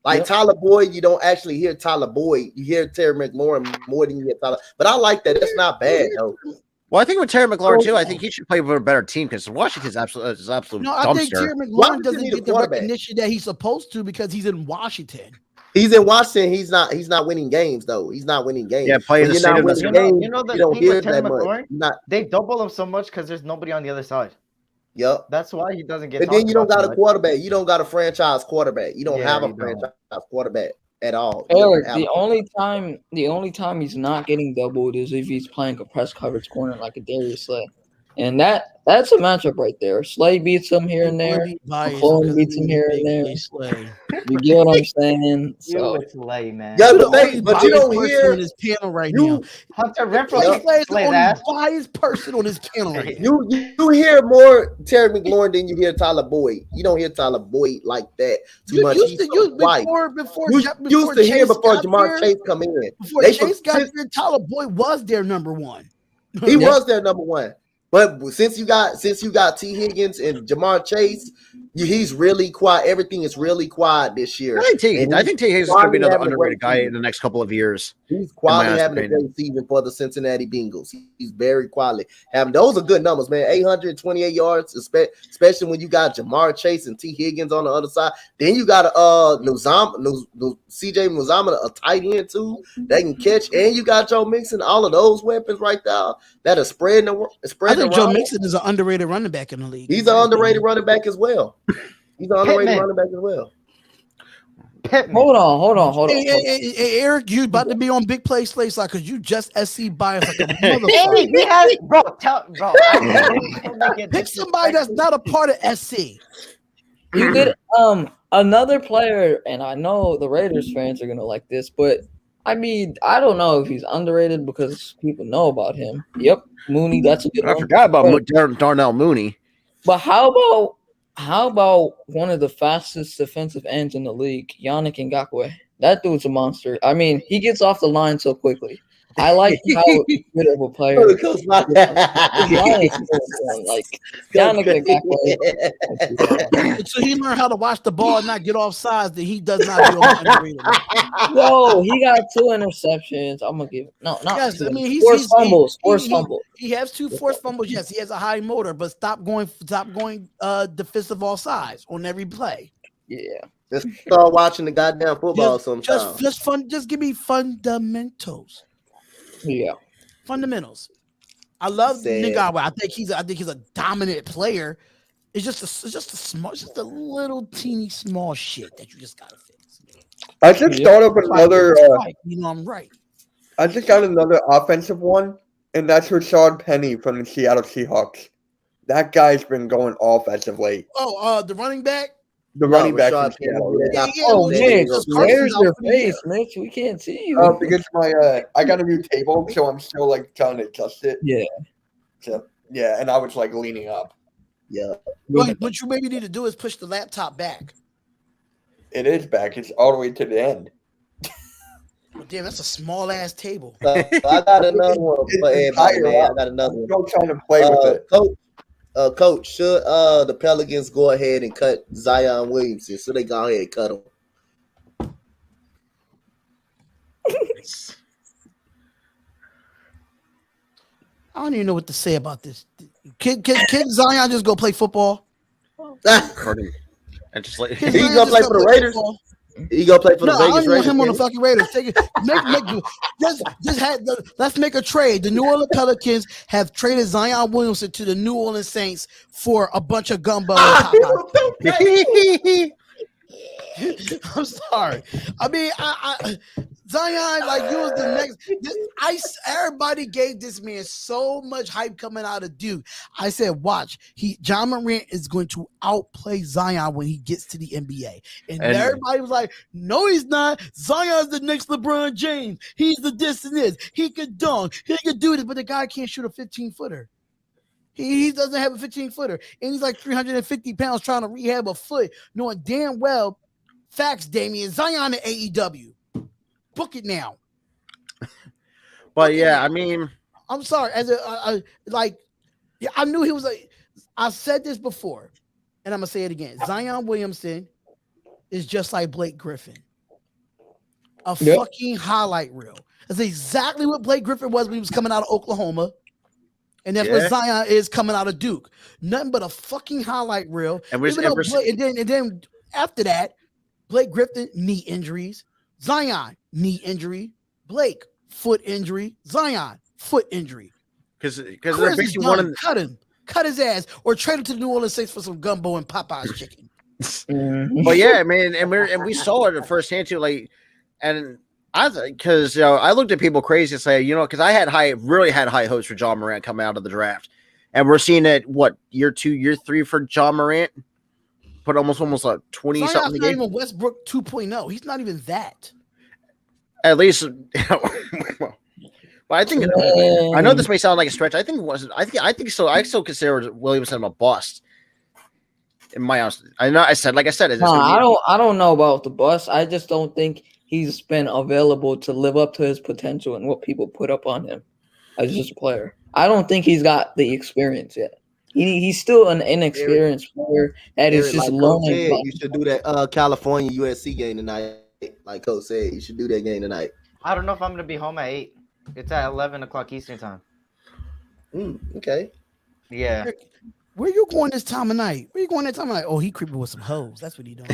Like Tyler Boyd, you don't actually hear Tyler Boyd. You hear Terry McLaurin more than you hear Tyler. But I like that. That's not bad though. Well, I think with Terry McLaurin too, I think he should play for a better team because Washington's absolute dumpster. I think Terry McLaurin doesn't get the recognition that he's supposed to because he's in Washington. He's in Washington. He's not winning games though. He's not winning games. Yeah, playing the state of the game. You know the thing with Terry McLaurin? They double him so much because there's nobody on the other side. Yep. That's why he doesn't get. And then you don't got a quarterback. You don't got a franchise quarterback. You don't have a franchise quarterback at all. Eric, the only time he's not getting doubled is if he's playing a press coverage corner like a Darius Slay. And that's a matchup right there. Slay beats him here and there. McLaurin beats him here and there. You get what I'm saying? So it's Slay, man. Yeah, but you don't hear his panel right now. Hunter Renfrow plays the only biased person on his panel right now. You hear more Terry McLaurin than you hear Tyler Boyd. You don't hear Tyler Boyd like that too much. Before Jamar Chase come in. Before Chase got here, Tyler Boyd was their number one. He was their number one. But since you got T. Higgins and Jamar Chase, he's really quiet. Everything is really quiet this year. I think T. Higgins is going to be another underrated guy in the next couple of years. He's quietly having a great season for the Cincinnati Bengals. He's very quietly having. Those are good numbers, man. 828 yards, especially when you got Jamar Chase and T. Higgins on the other side. Then you got C.J. Muzama, a tight end too. They can catch, and you got Joe Mixon. All of those weapons right there that are spreading the I think Joe Mixon is an underrated running back in the league. He's an underrated running back as well. Hold on. Hey, Eric, you about to be on Big Play Slate Slide because you just SC bias like a motherfucker. Pick somebody that's not a part of SC. You get another player, and I know the Raiders fans are gonna like this, but I mean, I don't know if he's underrated because people know about him. Yep, Mooney. That's a good one. I forgot about Darnell Mooney. But how about one of the fastest defensive ends in the league, Yannick Ngakoue? That dude's a monster. I mean, he gets off the line so quickly. I like how good of a player. Like Yannick Ngakoue. So he learned how to watch the ball and not get off sides that he does not do. Yo, he got 2 interceptions. I'm gonna give not yes, I mean, he's forced fumbles. He has 2 forced fumbles. Yes, he has a high motor, but stop going defensive all sides on every play. Yeah. Just start watching the goddamn football sometimes. Just give me fundamentals. Yeah. Fundamentals. I love Ngakoue. I think he's a dominant player. It's just a little teeny small shit that you just gotta fix. I just thought of another. I'm right. I just got another offensive one, and that's Rashad Penny from the Seattle Seahawks. That guy's been going off as of late. Oh, the running back. The running back. Where's your face, Mitch? We can't see you. Because I got a new table, so I'm still like trying to adjust it. Yeah. So and I was like leaning up. Yeah. What you maybe need to do is push the laptop back. It is back. It's all the way to the end. Damn, that's a small ass table. I got another one for everybody, man. I got another one. I'm trying to play with it. Coach, should the Pelicans go ahead and cut Zion Williamson? So they go ahead and cut him. I don't even know what to say about this. Can Zion just go play football? And just like he's gonna play for the Raiders. He gonna play for the Vegas Raiders. I don't want him on the fucking Raiders. Let's make a trade. The New Orleans Pelicans have traded Zion Williamson to the New Orleans Saints for a bunch of gumbo. I'm sorry. I mean, Zion, like you was the next. Everybody gave this man so much hype coming out of Duke. I said, watch, John Morant is going to outplay Zion when he gets to the NBA. And everybody was like, no, he's not. Zion's the next LeBron James. He's the this and this. He could dunk. He could do this, but the guy can't shoot a 15-footer. He doesn't have a 15-footer, and he's like 350 pounds trying to rehab a foot, knowing damn well. Facts, Damian. Zion at AEW. Book it now. But yeah, I mean, I'm sorry. As I knew he was I said this before, and I'm gonna say it again. Zion Williamson is just like Blake Griffin, a fucking highlight reel. That's exactly what Blake Griffin was when he was coming out of Oklahoma, and that's what Zion is coming out of Duke. Nothing but a fucking highlight reel. And then after that, Blake Griffin knee injuries, Zion knee injury, Blake foot injury, Zion foot injury. Because they're basically one of the, cut his ass, or trade him to the New Orleans Saints for some gumbo and Popeye's chicken. But yeah, man, and we saw it firsthand too. Like, and because I looked at people crazy and say, because I really had high hopes for John Morant coming out of the draft, and we're seeing it year 2, year 3 for John Morant. Put almost like 20 Zion's something. Not even Westbrook 2.0. He's not even that. At least, but I think I know this may sound like a stretch. I think it wasn't. I think so. I still consider Williamson a bust. In my house, I said. I don't know about the bust. I just don't think he's been available to live up to his potential and what people put up on him as just a player. I don't think he's got the experience yet. He's still an inexperienced player that is just learning. You should do that California USC game tonight. Like Coach said, you should do that game tonight. I don't know if I'm gonna be home at 8. It's at 11 o'clock Eastern time. Okay. Yeah. Where you going this time of night? Where you going that time of night? Oh, he creeping with some hoes. That's what he doing.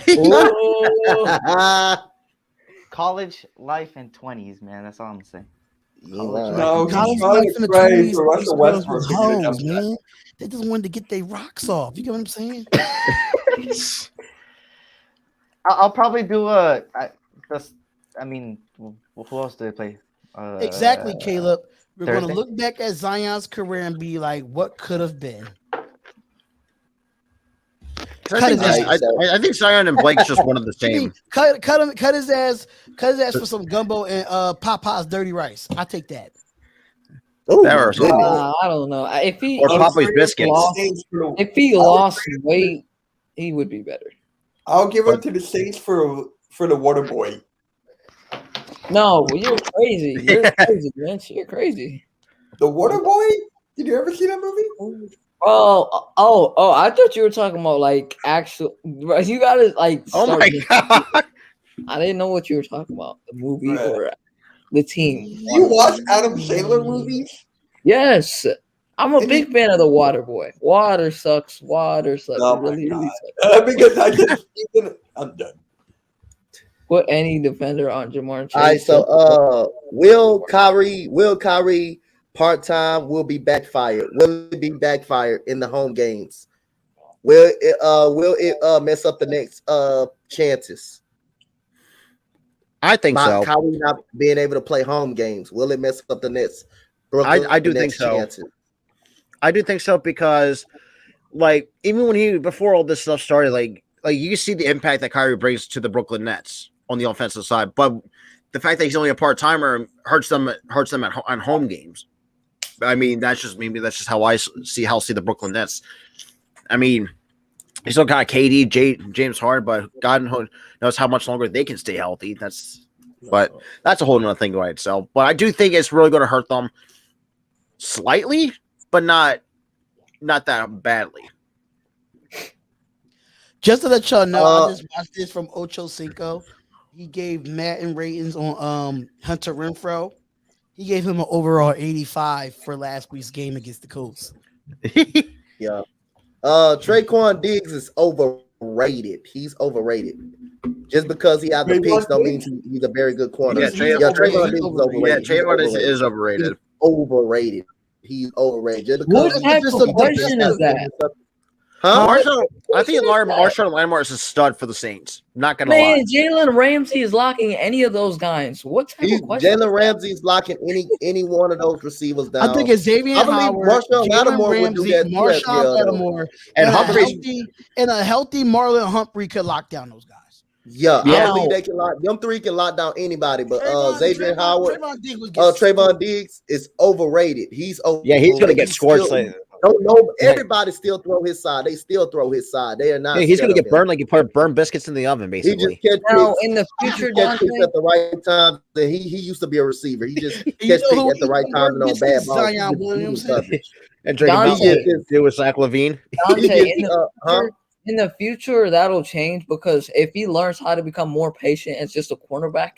College life in 20s, man. That's all I'm saying. No, college life in the 20s. Hoes, man. They just wanted to get their rocks off. You get what I'm saying? I'll probably do who else do they play? Exactly, Caleb. We're going to look back at Zion's career and be like, what could have been? I think Zion and Blake's just one of the same. Cut his ass for some gumbo and Popeye's dirty rice. I take that. I don't know. If he lost weight, he would be better. I'll give it to the Saints for the water boy. No, you're crazy. You're crazy, Mitch. You're crazy. The water boy? Did you ever see that movie? Oh! I thought you were talking about like actual. You gotta like. Oh my god! I didn't know what you were talking about. The movie or the team. You watch Adam Sandler movies? Yes, I'm a big fan of the Water Boy. Water sucks. Oh really sucks. Because I just I'm done. Put any defender on Jamar Chase. All right, so Will Kyrie part-time will be backfired. Will it be backfired in the home games? Will it mess up the next chances? I think so. Kyrie not being able to play home games. Will it mess up the next? I do think so. Chances? I do think so because, like, even before all this stuff started, like you see the impact that Kyrie brings to the Brooklyn Nets on the offensive side, but the fact that he's only a part-timer hurts them on home games. I mean, that's just how I see the Brooklyn Nets. I mean, you still got KD, James Harden, but God knows how much longer they can stay healthy. But that's a whole nother thing by itself. But I do think it's really going to hurt them slightly, but not that badly. Just to let y'all know, I just watched this from Ocho Cinco. He gave Madden ratings on Hunter Renfrow. He gave him an overall 85 for last week's game against the Colts. Yeah. Traquan Diggs is overrated. He's overrated. Just because he had the picks don't mean he's a very good corner. Yeah, Traquan Diggs is overrated. Yeah, Traquan is overrated. He's overrated. Just what type of question is that? Huh? I think Marshall Lattimore is a stud for the Saints. Not gonna lie. Man, Jalen Ramsey is locking any of those guys. What type of question? Jalen Ramsey is locking any one of those receivers down. I think it's Xavier Howard, Marshall Lattimore would do that. Marshall Lattimore, and a healthy Marlon Humphrey could lock down those guys. Yeah, I believe they can lock. Them three can lock down anybody, but Xavier Howard, Trayvon Diggs is overrated. He's over. Yeah, he's gonna get scored. No, everybody still throw his side. They still throw his side. They are not. Yeah, he's gonna get burned like you put burn biscuits in the oven, He basically. just catch Now, picks. in the future, He catch Donte, picks at the right time. He used to be a receiver. He just catch You know picks who at the right time and on bad balls. He Zion just Williamson. coverage. And drinking Donte- Mountain Dew with Zach Levine. Donte, He gets, in the future, that'll change because if he learns how to become more patient as just a cornerback,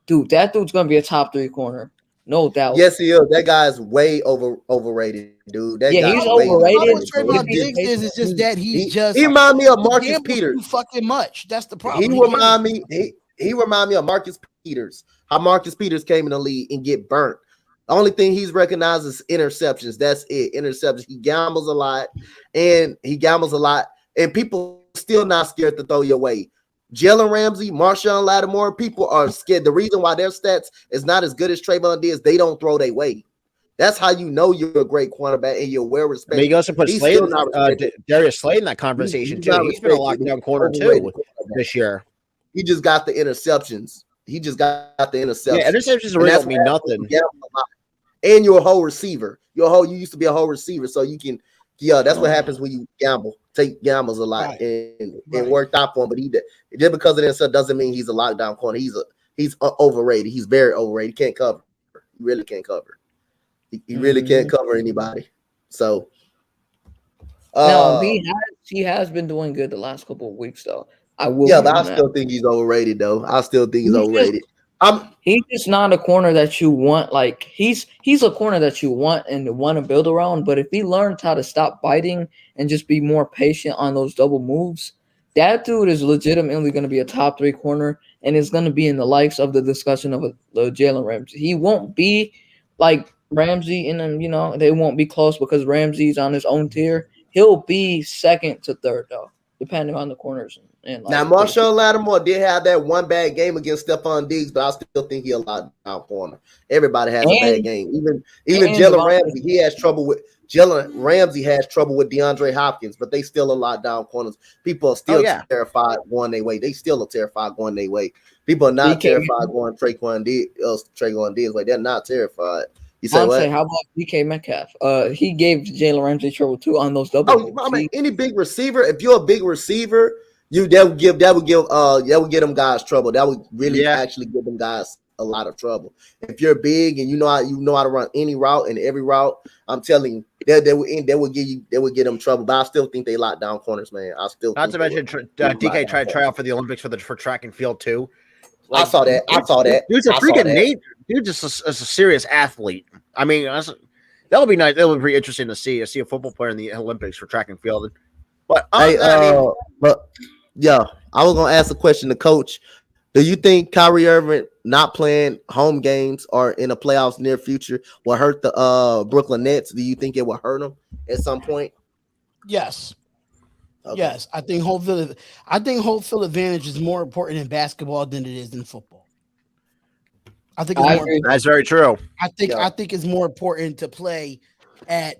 dude, that dude's gonna be a top 3 corner, no doubt. Yes, he is. That guy's way overrated, dude. That Yeah, guy's he's way overrated. What Trayvon He- Diggs is, it's just that he's He just remind me of Marcus gambles Peters. too fucking much. That's the problem. He remind me of Marcus Peters. How Marcus Peters came in the league and get burnt. The only thing he's recognized is interceptions. That's it. Interceptions. He gambles a lot, and people still not scared to throw your way. Jalen Ramsey, Marshawn Lattimore, people are scared. The reason why their stats is not as good as Trayvon Diggs, they don't throw their way. That's how you know you're a great cornerback and you're well respected. I mean, you also put He's Slade, still not respected. Darius Slade in that conversation He's too. not He's been a respected. lockdown corner He's too overrated. this year. He just got the interceptions. Yeah, interceptions really don't mean nothing. And you're a whole receiver. You used to be a whole receiver, so you can. Yeah, that's what happens when you gamble. Take gambles a lot, Right. and it worked out for him. But just because of that doesn't mean he's a lockdown corner. He's overrated. He's very overrated. He can't cover. He really can't cover. He really can't cover anybody. So, No, he has been doing good the last couple of weeks though. I will. yeah, but I still think he's overrated though. I still think he's overrated. He's just not a corner that you want. Like he's a corner that you want and want to build around. But if he learns how to stop biting and just be more patient on those double moves, that dude is legitimately going to be a top 3 corner and is going to be in the likes of the discussion of Jalen Ramsey. He won't be like Ramsey, and then they won't be close because Ramsey's on his own tier. He'll be second to third though, depending on the corners. Now, Marshawn Lattimore did have that one bad game against Stephon Diggs, but I still think he's a lockdown corner. Everybody has a bad game. Even Jalen Ramsey, he has trouble with Jalen Ramsey has trouble with DeAndre Hopkins, but they still are lockdown corners. People are still terrified going their way. They still are terrified going their way. People are not terrified going Trayvon Diggs way. They're not terrified. You say what? How about DK Metcalf? He gave Jalen Ramsey trouble too on those double. I mean, any big receiver, if you're a big receiver, that would get them guys trouble. That would really actually give them guys a lot of trouble. If you're big and you know how to run any route and every route, I'm telling you, they would get them trouble. But I still think they lock down corners, man. I still not to mention DK tried to try out for the Olympics for track and field too. Like, I saw that. Dude's a freaking Nate. Dude, just a serious athlete. I mean, that'll be nice. That'll be pretty interesting to see a football player in the Olympics for track and field. But I was gonna ask a question to Coach. Do you think Kyrie Irving not playing home games or in the playoffs near future will hurt the Brooklyn Nets? Do you think it will hurt them at some point? Yes. Okay. Yes, I think home field advantage is more important in basketball than it is in football. I think that's very true. I think it's more important to play at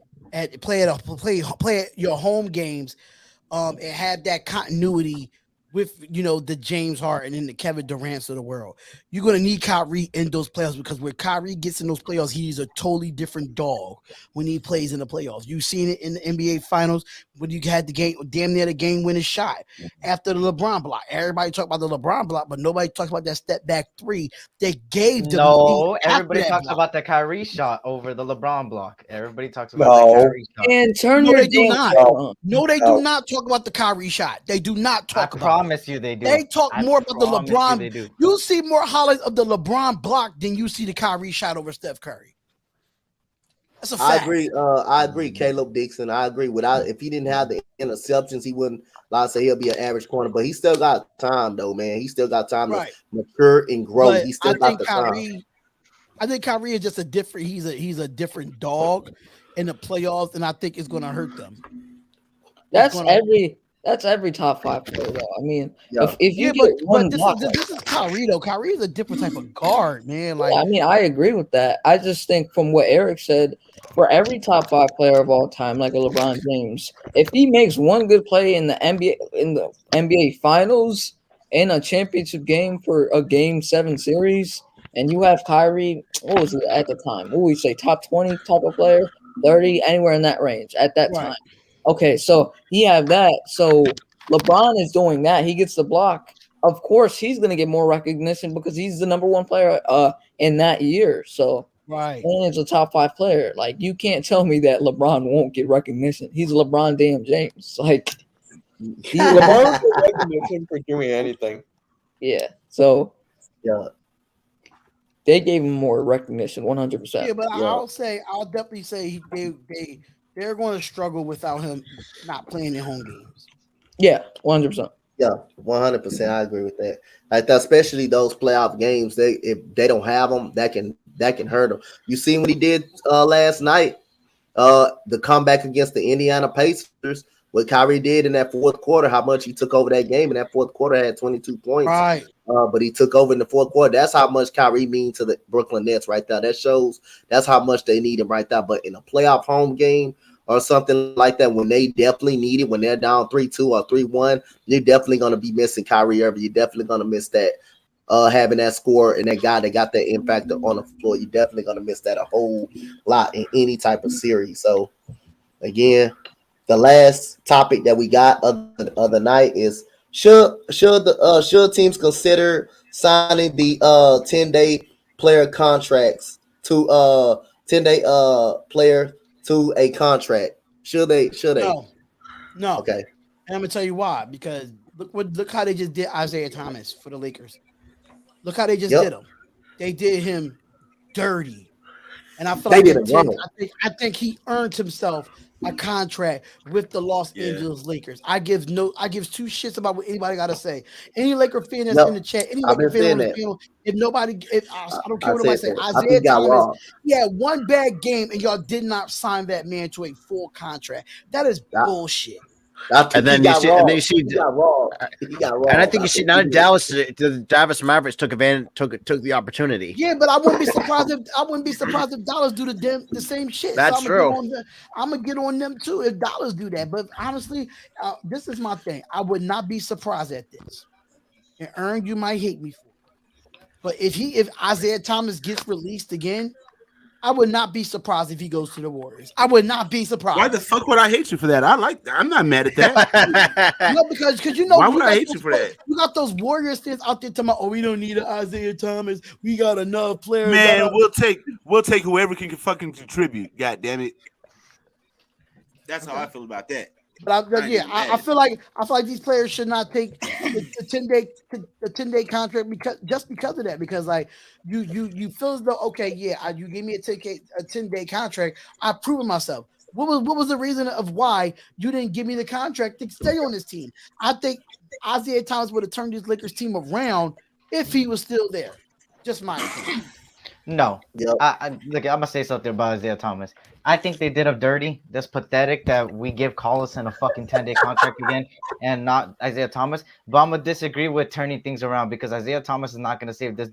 your home games, and have that continuity with the James Harden and the Kevin Durant's of the world. You're gonna need Kyrie in those playoffs because when Kyrie gets in those playoffs, he's a totally different dog when he plays in the playoffs. You've seen it in the NBA Finals when you had the damn near the game-winning shot after the LeBron block. Everybody talk about the LeBron block, but nobody talks about that step back 3 they gave them. No, everybody talks about the Kyrie shot over the LeBron block. Everybody talks about the Kyrie shot. And they do not. No, they do not talk about the Kyrie shot. They do not talk about it. I promise you they do. They talk more about the LeBron. You see more highlights of the LeBron block than you see the Kyrie shot over Steph Curry. That's a fact. I agree, Caleb Dixon. I agree. If he didn't have the interceptions, he wouldn't. Like I say, he'll be an average corner, but he still got time, though, man. He still got time to mature and grow. He still got the time. I think Kyrie is just a different. He's a different dog in the playoffs, and I think it's going to hurt them. That's every top 5 player, though. I mean, if you get one block, this is Kyrie, though. Kyrie is a different type of guard, man. Like, I mean, I agree with that. I just think from what Eric said, for every top 5 player of all time, like a LeBron James, if he makes one good play in the NBA Finals in a championship game for a Game 7 series, and you have Kyrie, what was it at the time? What would we say, top 20 type of player? 30, anywhere in that range at that Right. time. Okay, so he have that. So LeBron is doing that. He gets the block. Of course, he's going to get more recognition because he's the number one player in that year. So Right. and it's a top 5 player. Like, you can't tell me that LeBron won't get recognition. He's LeBron damn James. Like, LeBron gets recognition for doing anything. yeah. So Yeah. they gave him more recognition, 100%. Yeah, but Yeah. I'll definitely say they're going to struggle without him not playing in home games. Yeah, 100%. Yeah, 100%. I agree with that. Like that, especially those playoff games. If they don't have them, that can hurt them. You seen what he did last night? The comeback against the Indiana Pacers. What Kyrie did in that fourth quarter, how much he took over that game in that fourth quarter, had 22 points. Right. But he took over in the fourth quarter. That's how much Kyrie means to the Brooklyn Nets right there. That shows that's how much they need him right there. But in a playoff home game or something like that, when they definitely need it, when they're down 3-2 or 3-1, you're definitely going to be missing Kyrie Irving. You're definitely going to miss that. Having that score and that guy that got that impact on the floor, you're definitely going to miss that a whole lot in any type of series. So, again, the last topic that we got other night is should teams consider signing the 10-day player contracts to 10-day player to a contract? Should they? No. Okay. And I'm gonna tell you why. Because look how they just did Isaiah Thomas for the Lakers. Look how they just did him. They did him dirty. And I feel I think he earned himself a contract with the Los Angeles Lakers. I give two shits about what anybody got to say. Any Laker fan that's in the chat, any Laker fan on the panel, I don't care what nobody say. Isaiah Thomas, one bad game and y'all did not sign that man to a full contract. That is bullshit. And then you see, he got raw. And I think you see now the Dallas Mavericks took the opportunity. Yeah, but I wouldn't be surprised if Dallas do the same shit. That's true. I'm gonna get on them too if Dallas do that. But honestly, this is my thing. I would not be surprised at this. And Ern, you might hate me for it. But if Isaiah Thomas gets released again, I would not be surprised if he goes to the Warriors. I would not be surprised. Why the fuck would I hate you for that? I'm not mad at that. No, because you know why would I hate you for that? You got those Warriors fans out there talking about, we don't need an Isaiah Thomas. We got enough players. Man, we'll take whoever can fucking contribute. God damn it. That's how I feel about that. But I feel like these players should not take the 10-day contract because of that. Because like you feel as though you gave me a 10-day contract. I proven myself. What was the reason of why you didn't give me the contract to stay on this team? I think Isaiah Thomas would have turned this Lakers team around if he was still there. Just my opinion. No. Yep. I'm gonna say something about Isaiah Thomas. I think they did him dirty. That's pathetic that we give Collison a fucking 10-day contract again and not Isaiah Thomas. But I'm gonna disagree with turning things around because Isaiah Thomas is not gonna save this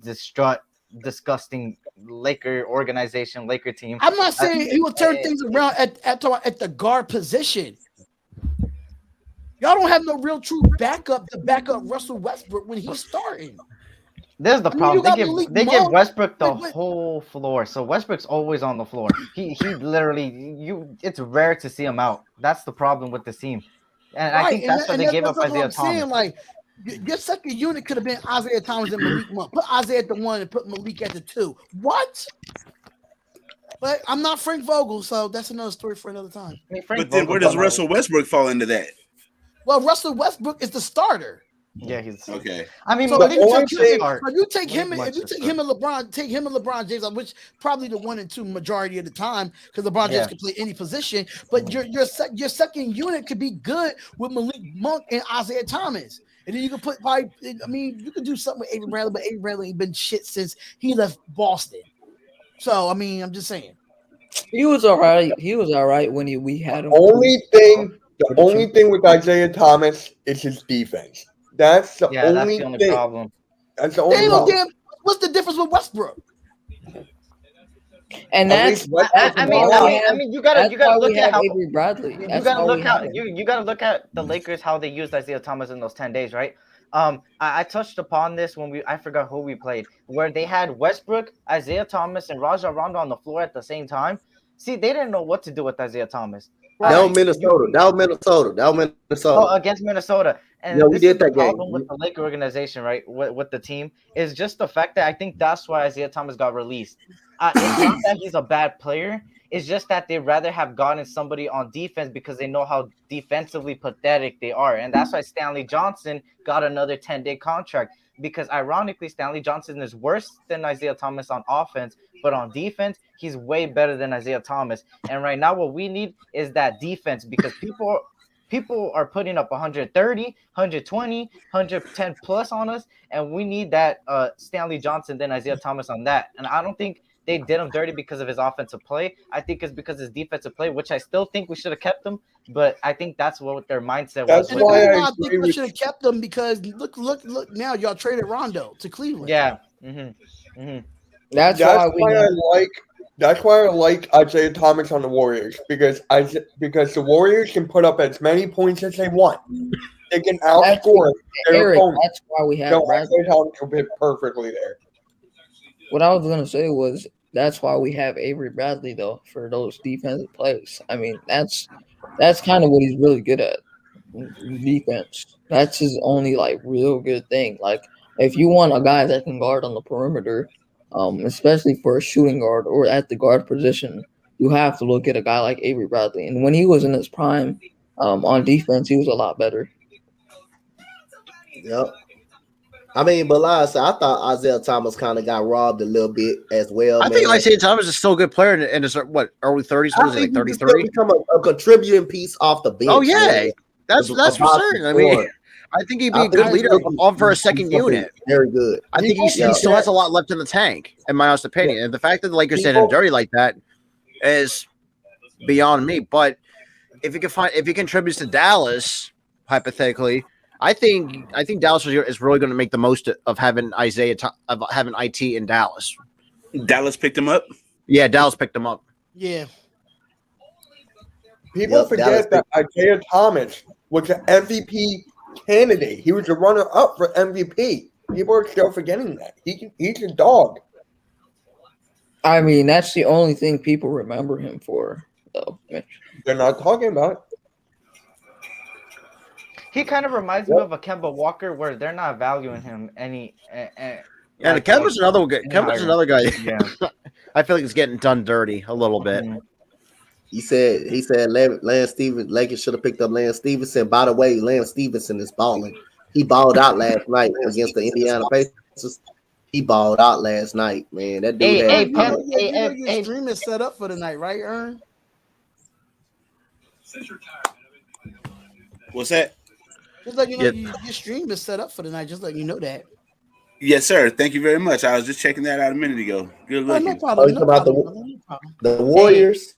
disgusting Laker organization, Laker team. I'm not saying he will turn things around at the guard position. Y'all don't have no real true backup to back up Russell Westbrook when he's starting. There's the problem. They give Westbrook the whole floor. So Westbrook's always on the floor. He literally it's rare to see him out. That's the problem with the team. And I think that's why they gave up Isaiah Thomas. Saying, like, your second unit could have been Isaiah Thomas and Malik Monk. Put Isaiah at the 1 and put Malik at the 2. What? But I'm not Frank Vogel, so that's another story for another time. But then where does Russell Westbrook fall into that? Well, Russell Westbrook is the starter. Yeah, he's okay. I mean, if you take him and LeBron James, which probably the 1 and 2 majority of the time, because LeBron James can play any position. But your second unit could be good with Malik Monk and Isaiah Thomas, and then you can put you could do something with Avery Bradley, but Avery Bradley ain't been shit since he left Boston. So I'm just saying, he was all right. He was all right when we had him. The only thing with Isaiah Thomas is his defense. That's the only problem. That's the only problem. What's the difference with Westbrook? And that's I mean, you gotta look at how Avery Bradley. You gotta look at the Lakers, how they used Isaiah Thomas in those 10 days, right? I touched upon this when I forgot who we played, where they had Westbrook, Isaiah Thomas, and Rajon Rondo on the floor at the same time. See, they didn't know what to do with Isaiah Thomas. That was Minnesota. Oh, against Minnesota. And yeah, we did that game. Problem with the Laker organization, right? With the team is just the fact that I think that's why Isaiah Thomas got released. It's not that he's a bad player. It's just that they'd rather have gotten somebody on defense because they know how defensively pathetic they are. And that's why Stanley Johnson got another 10-day contract. Because ironically, Stanley Johnson is worse than Isaiah Thomas on offense, but on defense, he's way better than Isaiah Thomas. And right now, what we need is that defense because people are putting up 130, 120, 110 plus on us, and we need that Stanley Johnson than Isaiah Thomas on that. And I don't think they did him dirty because of his offensive play. I think it's because of his defensive play, which I still think we should have kept him. But I think that's what their mindset was. That's why I think we should have kept them because look now y'all traded Rondo to Cleveland. Yeah. That's why I like Isaiah Thomas on the Warriors because the Warriors can put up as many points as they want. They can outscore their opponent. That's why we have Isaiah Thomas will fit perfectly there. What I was gonna say was that's why we have Avery Bradley though for those defensive plays. I mean that's kind of what he's really good at, defense. That's his only like real good thing. Like if you want a guy that can guard on the perimeter, especially for a shooting guard or at the guard position, you have to look at a guy like Avery Bradley. And when he was in his prime on defense, he was a lot better. Yep. I mean, but like I said, I thought Isaiah Thomas kind of got robbed a little bit as well. I think Isaiah Thomas is still a good player in his early 30s. What is it, like 33? Become a contributing piece off the bench. Oh yeah, that's for certain. I mean, I think he'd be a good leader for a second unit. Very good. I think he still has a lot left in the tank, in my honest opinion. And the fact that the Lakers did him dirty like that is beyond me. But if he contributes to Dallas, hypothetically, I think Dallas is really going to make the most of having having IT in Dallas. Dallas picked him up. Yeah, Dallas picked him up. Yeah. People forget that Isaiah Thomas was an MVP candidate. He was a runner-up for MVP. People are still forgetting that. He's a dog. I mean, that's the only thing people remember him for, though. They're not talking about it. He kind of reminds me of a Kemba Walker, where they're not valuing him any. Yeah, Kemba's another guy. Yeah, I feel like he's getting done dirty a little bit. He said Lance Stevenson, Lakers should have picked up Lance Stevenson. By the way, Lance Stevenson is balling. He balled out last night against the Indiana Pacers. He balled out last night, man. That dude your stream is set up for the night, right, Ern? What's that? Just like you know, your stream is set up for the night. Just letting you know that. Yes, sir. Thank you very much. I was just checking that out a minute ago. Good looking. No problem. The Warriors.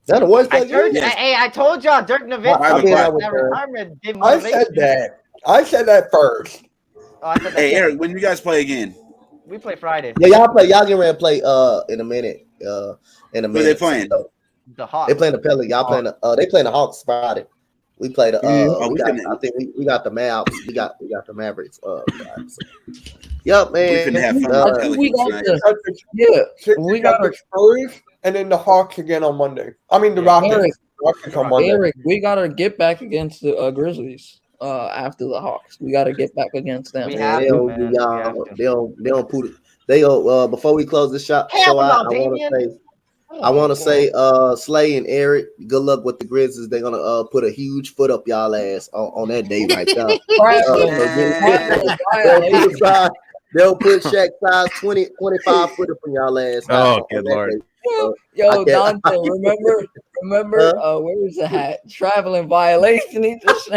That the Warriors. I told y'all Dirk Nowitzki. I said that first. Hey, Eric, when you guys play again? We play Friday. Yeah, y'all play. Y'all get ready to play in a minute. Who they playing? The Hawks. They playing the Pelicans. Y'all playing they playing the Hawks Friday. We play the I think we got the Mavs. We got the Mavericks. Yep, man. We have fun. We got the Spurs and then the Hawks again on Monday. I mean the Rockets. On Monday. Eric, we gotta get back against the Grizzlies after the Hawks. We gotta get back against them. They don't put it. Before we close the show, I want to say, Slay and Eric, good luck with the Grizzlies. They're gonna put a huge foot up y'all ass on that day right there. They'll put Shaq size 25 foot up on y'all ass. Oh, good Lord. Yo, Donte, remember where is the hat? Traveling violation. He just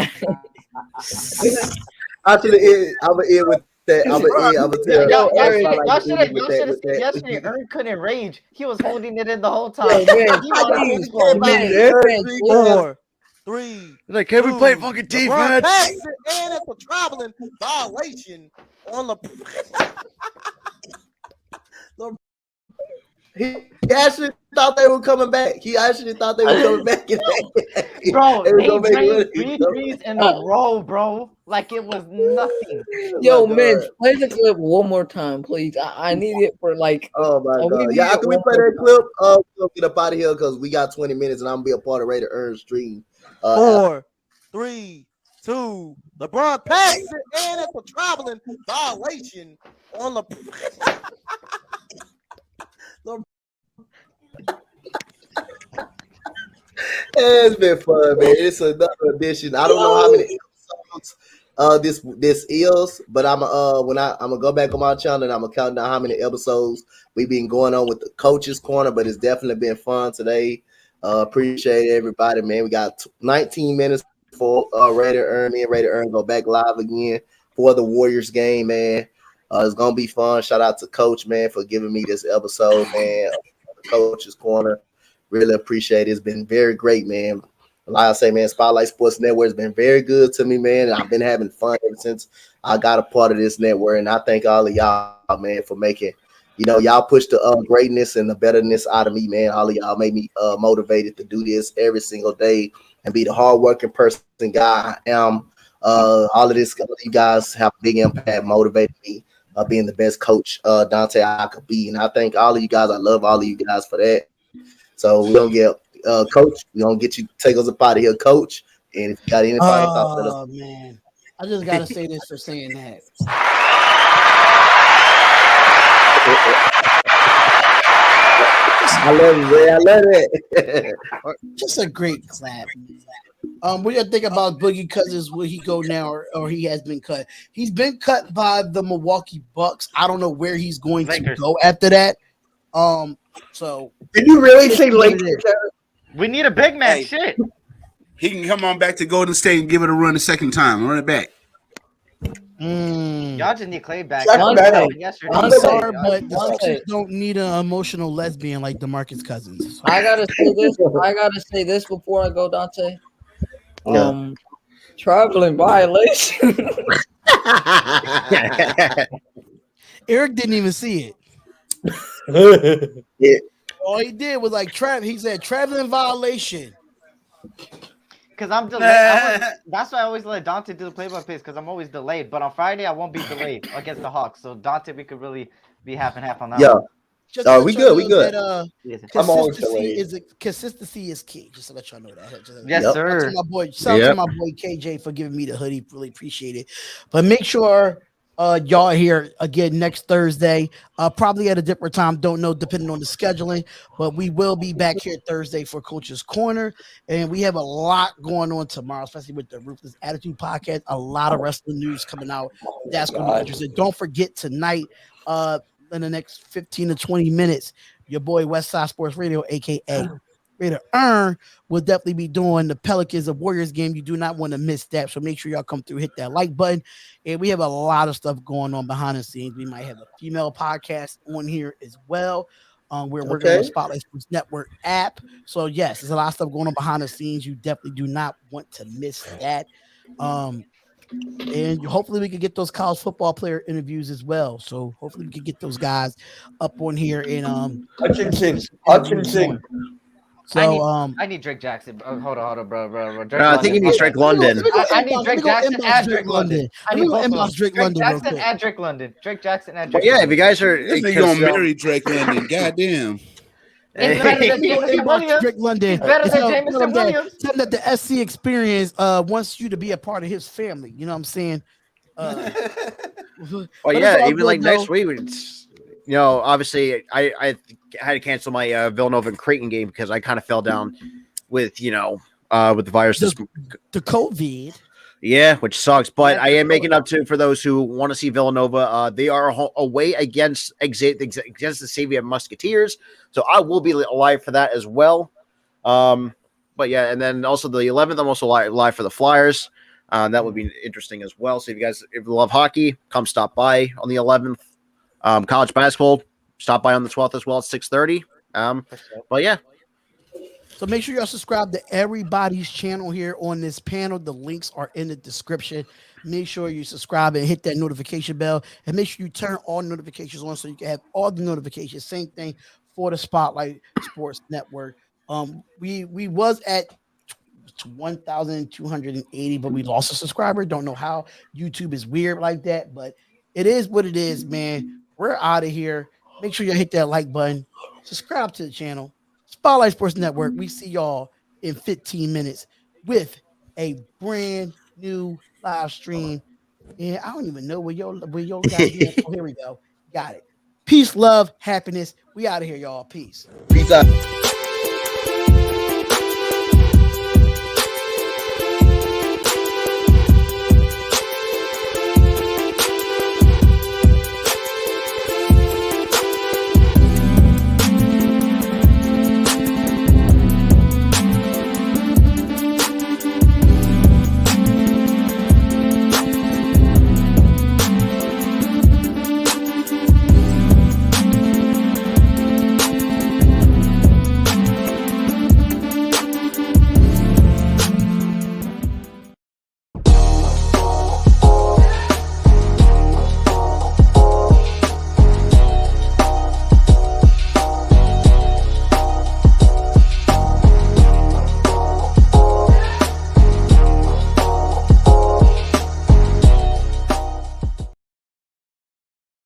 Actually, I'm gonna end with that. I'm gonna tell y'all should have seen yesterday. Ern couldn't rage. He was holding it in the whole time. 4, 3. Like, can we play fucking defense? And it's a traveling violation on the. He actually thought they were coming back. He actually thought they were coming back. Bro, They were they gonna make drained it. 3 threes in a row, bro. Like it was nothing. Yo, my Mitch, God. play the clip one more time, please. I need it for like. Oh my we God. need Yeah, it after we one play more that clip, we'll get up out of here because we got 20 minutes and I'm gonna be a part of Raider Earn stream. 4, 3, 2. LeBron passes it, and it's a traveling violation on the. It's been fun, man. It's another edition. I don't know how many episodes this is, but I'm gonna go back on my channel and I'm gonna count down how many episodes we've been going on with the coaches corner. But it's definitely been fun today. Appreciate everybody, man. We got 19 minutes for Raider Earn. Me and Raider Earn go back live again for the Warriors game, man. It's gonna be fun. Shout out to Coach, man, for giving me this episode, man. The coaches corner. Really appreciate it. It's been very great, man. Like I say, man, Spotlight Sports Network has been very good to me, man. I've been having fun ever since I got a part of this network. And I thank all of y'all, man, for making, y'all push the greatness and the betterness out of me, man. All of y'all made me motivated to do this every single day and be the hardworking person guy I am. All of you guys have a big impact, motivated me being the best coach Donte I could be. And I thank all of you guys. I love all of you guys for that. So we're gonna get Coach. We're gonna get you take us up out of here, Coach. And if you got any final thoughts, let us. Oh man, I just gotta say this for saying that. I love you, man. I love it. Just a great clap. What do you think about Boogie Cousins? Will he go now, or he has been cut? He's been cut by the Milwaukee Bucks. I don't know where he's going to go after that. So did you really say Lakers? We need a big man. Shit. He can come on back to Golden State and give it a run a second time. Run it back. Y'all just need Clay back. I'm sorry, but the Sixers don't need an emotional lesbian like DeMarcus Cousins. I gotta say this. I gotta say this before I go, Donte. Traveling violation. Eric didn't even see it. Yeah. All he did was he said traveling violation. Because I'm delayed. That's why I always let Donte do the play-by-play because I'm always delayed. But on Friday, I won't be delayed against the Hawks. So Donte, we could really be half and half on that. Yeah. Just we good. We good. I'm always delayed. Consistency is key. Just to let y'all know that. Yes, sir. Shout out to my boy KJ for giving me the hoodie. Really appreciate it. But make sure y'all are here again next Thursday. Probably at a different time. Don't know, depending on the scheduling. But we will be back here Thursday for Coach's Corner. And we have a lot going on tomorrow, especially with the Ruthless Attitude podcast. A lot of wrestling news coming out. That's going to be interesting. Don't forget tonight, in the next 15 to 20 minutes, your boy Westside Sports Radio, aka Raider Earn, will definitely be doing the Pelicans of Warriors game. You do not want to miss that. So make sure y'all come through, hit that like button. And we have a lot of stuff going on behind the scenes. We might have a female podcast on here as well. We're working on the Spotlight Sports Network app. So yes, there's a lot of stuff going on behind the scenes. You definitely do not want to miss that. And hopefully we can get those college football player interviews as well. So hopefully we can get those guys up on here and Hutchinson. So I need Drake Jackson. Hold on, bro. No, I think he needs Drake London. I need Drake Jackson and Drake London. I need both Drake London. Jackson and Drake London. Drake Jackson and Drake. Yeah, if you guys are, This nigga gonna marry Drake London. Goddamn. He's better than Jameson Williams. Drake London. He's better than Jameson Williams. Tell him that the SC Experience wants you to be a part of his family. You know what I'm saying? Well, yeah, even like next week, it's, obviously I had to cancel my Villanova and Creighton game because I kind of fell down with with the virus. The COVID. Yeah, which sucks. But I am making up for those who want to see Villanova. They are away against the Xavier Musketeers, so I will be live for that as well. But yeah, and then also the 11th, I'm also live for the Flyers. That would be interesting as well. So if you love hockey, come stop by on the 11th. College basketball, stop by on the 12th as well at 6:30. But yeah. So make sure y'all subscribe to everybody's channel here on this panel. The links are in the description. Make sure you subscribe and hit that notification bell. And make sure you turn all notifications on so you can have all the notifications. Same thing for the Spotlight Sports Network. We was at 1,280, but we lost a subscriber. Don't know how. YouTube is weird like that, but it is what it is, man. We're out of here. Make sure you hit that like button. Subscribe to the channel. Spotlight Sports Network. We see y'all in 15 minutes with a brand new live stream. And I don't even know where your goddamn. Oh, here we go. Got it. Peace, love, happiness. We out of here, y'all. Peace. Peace out.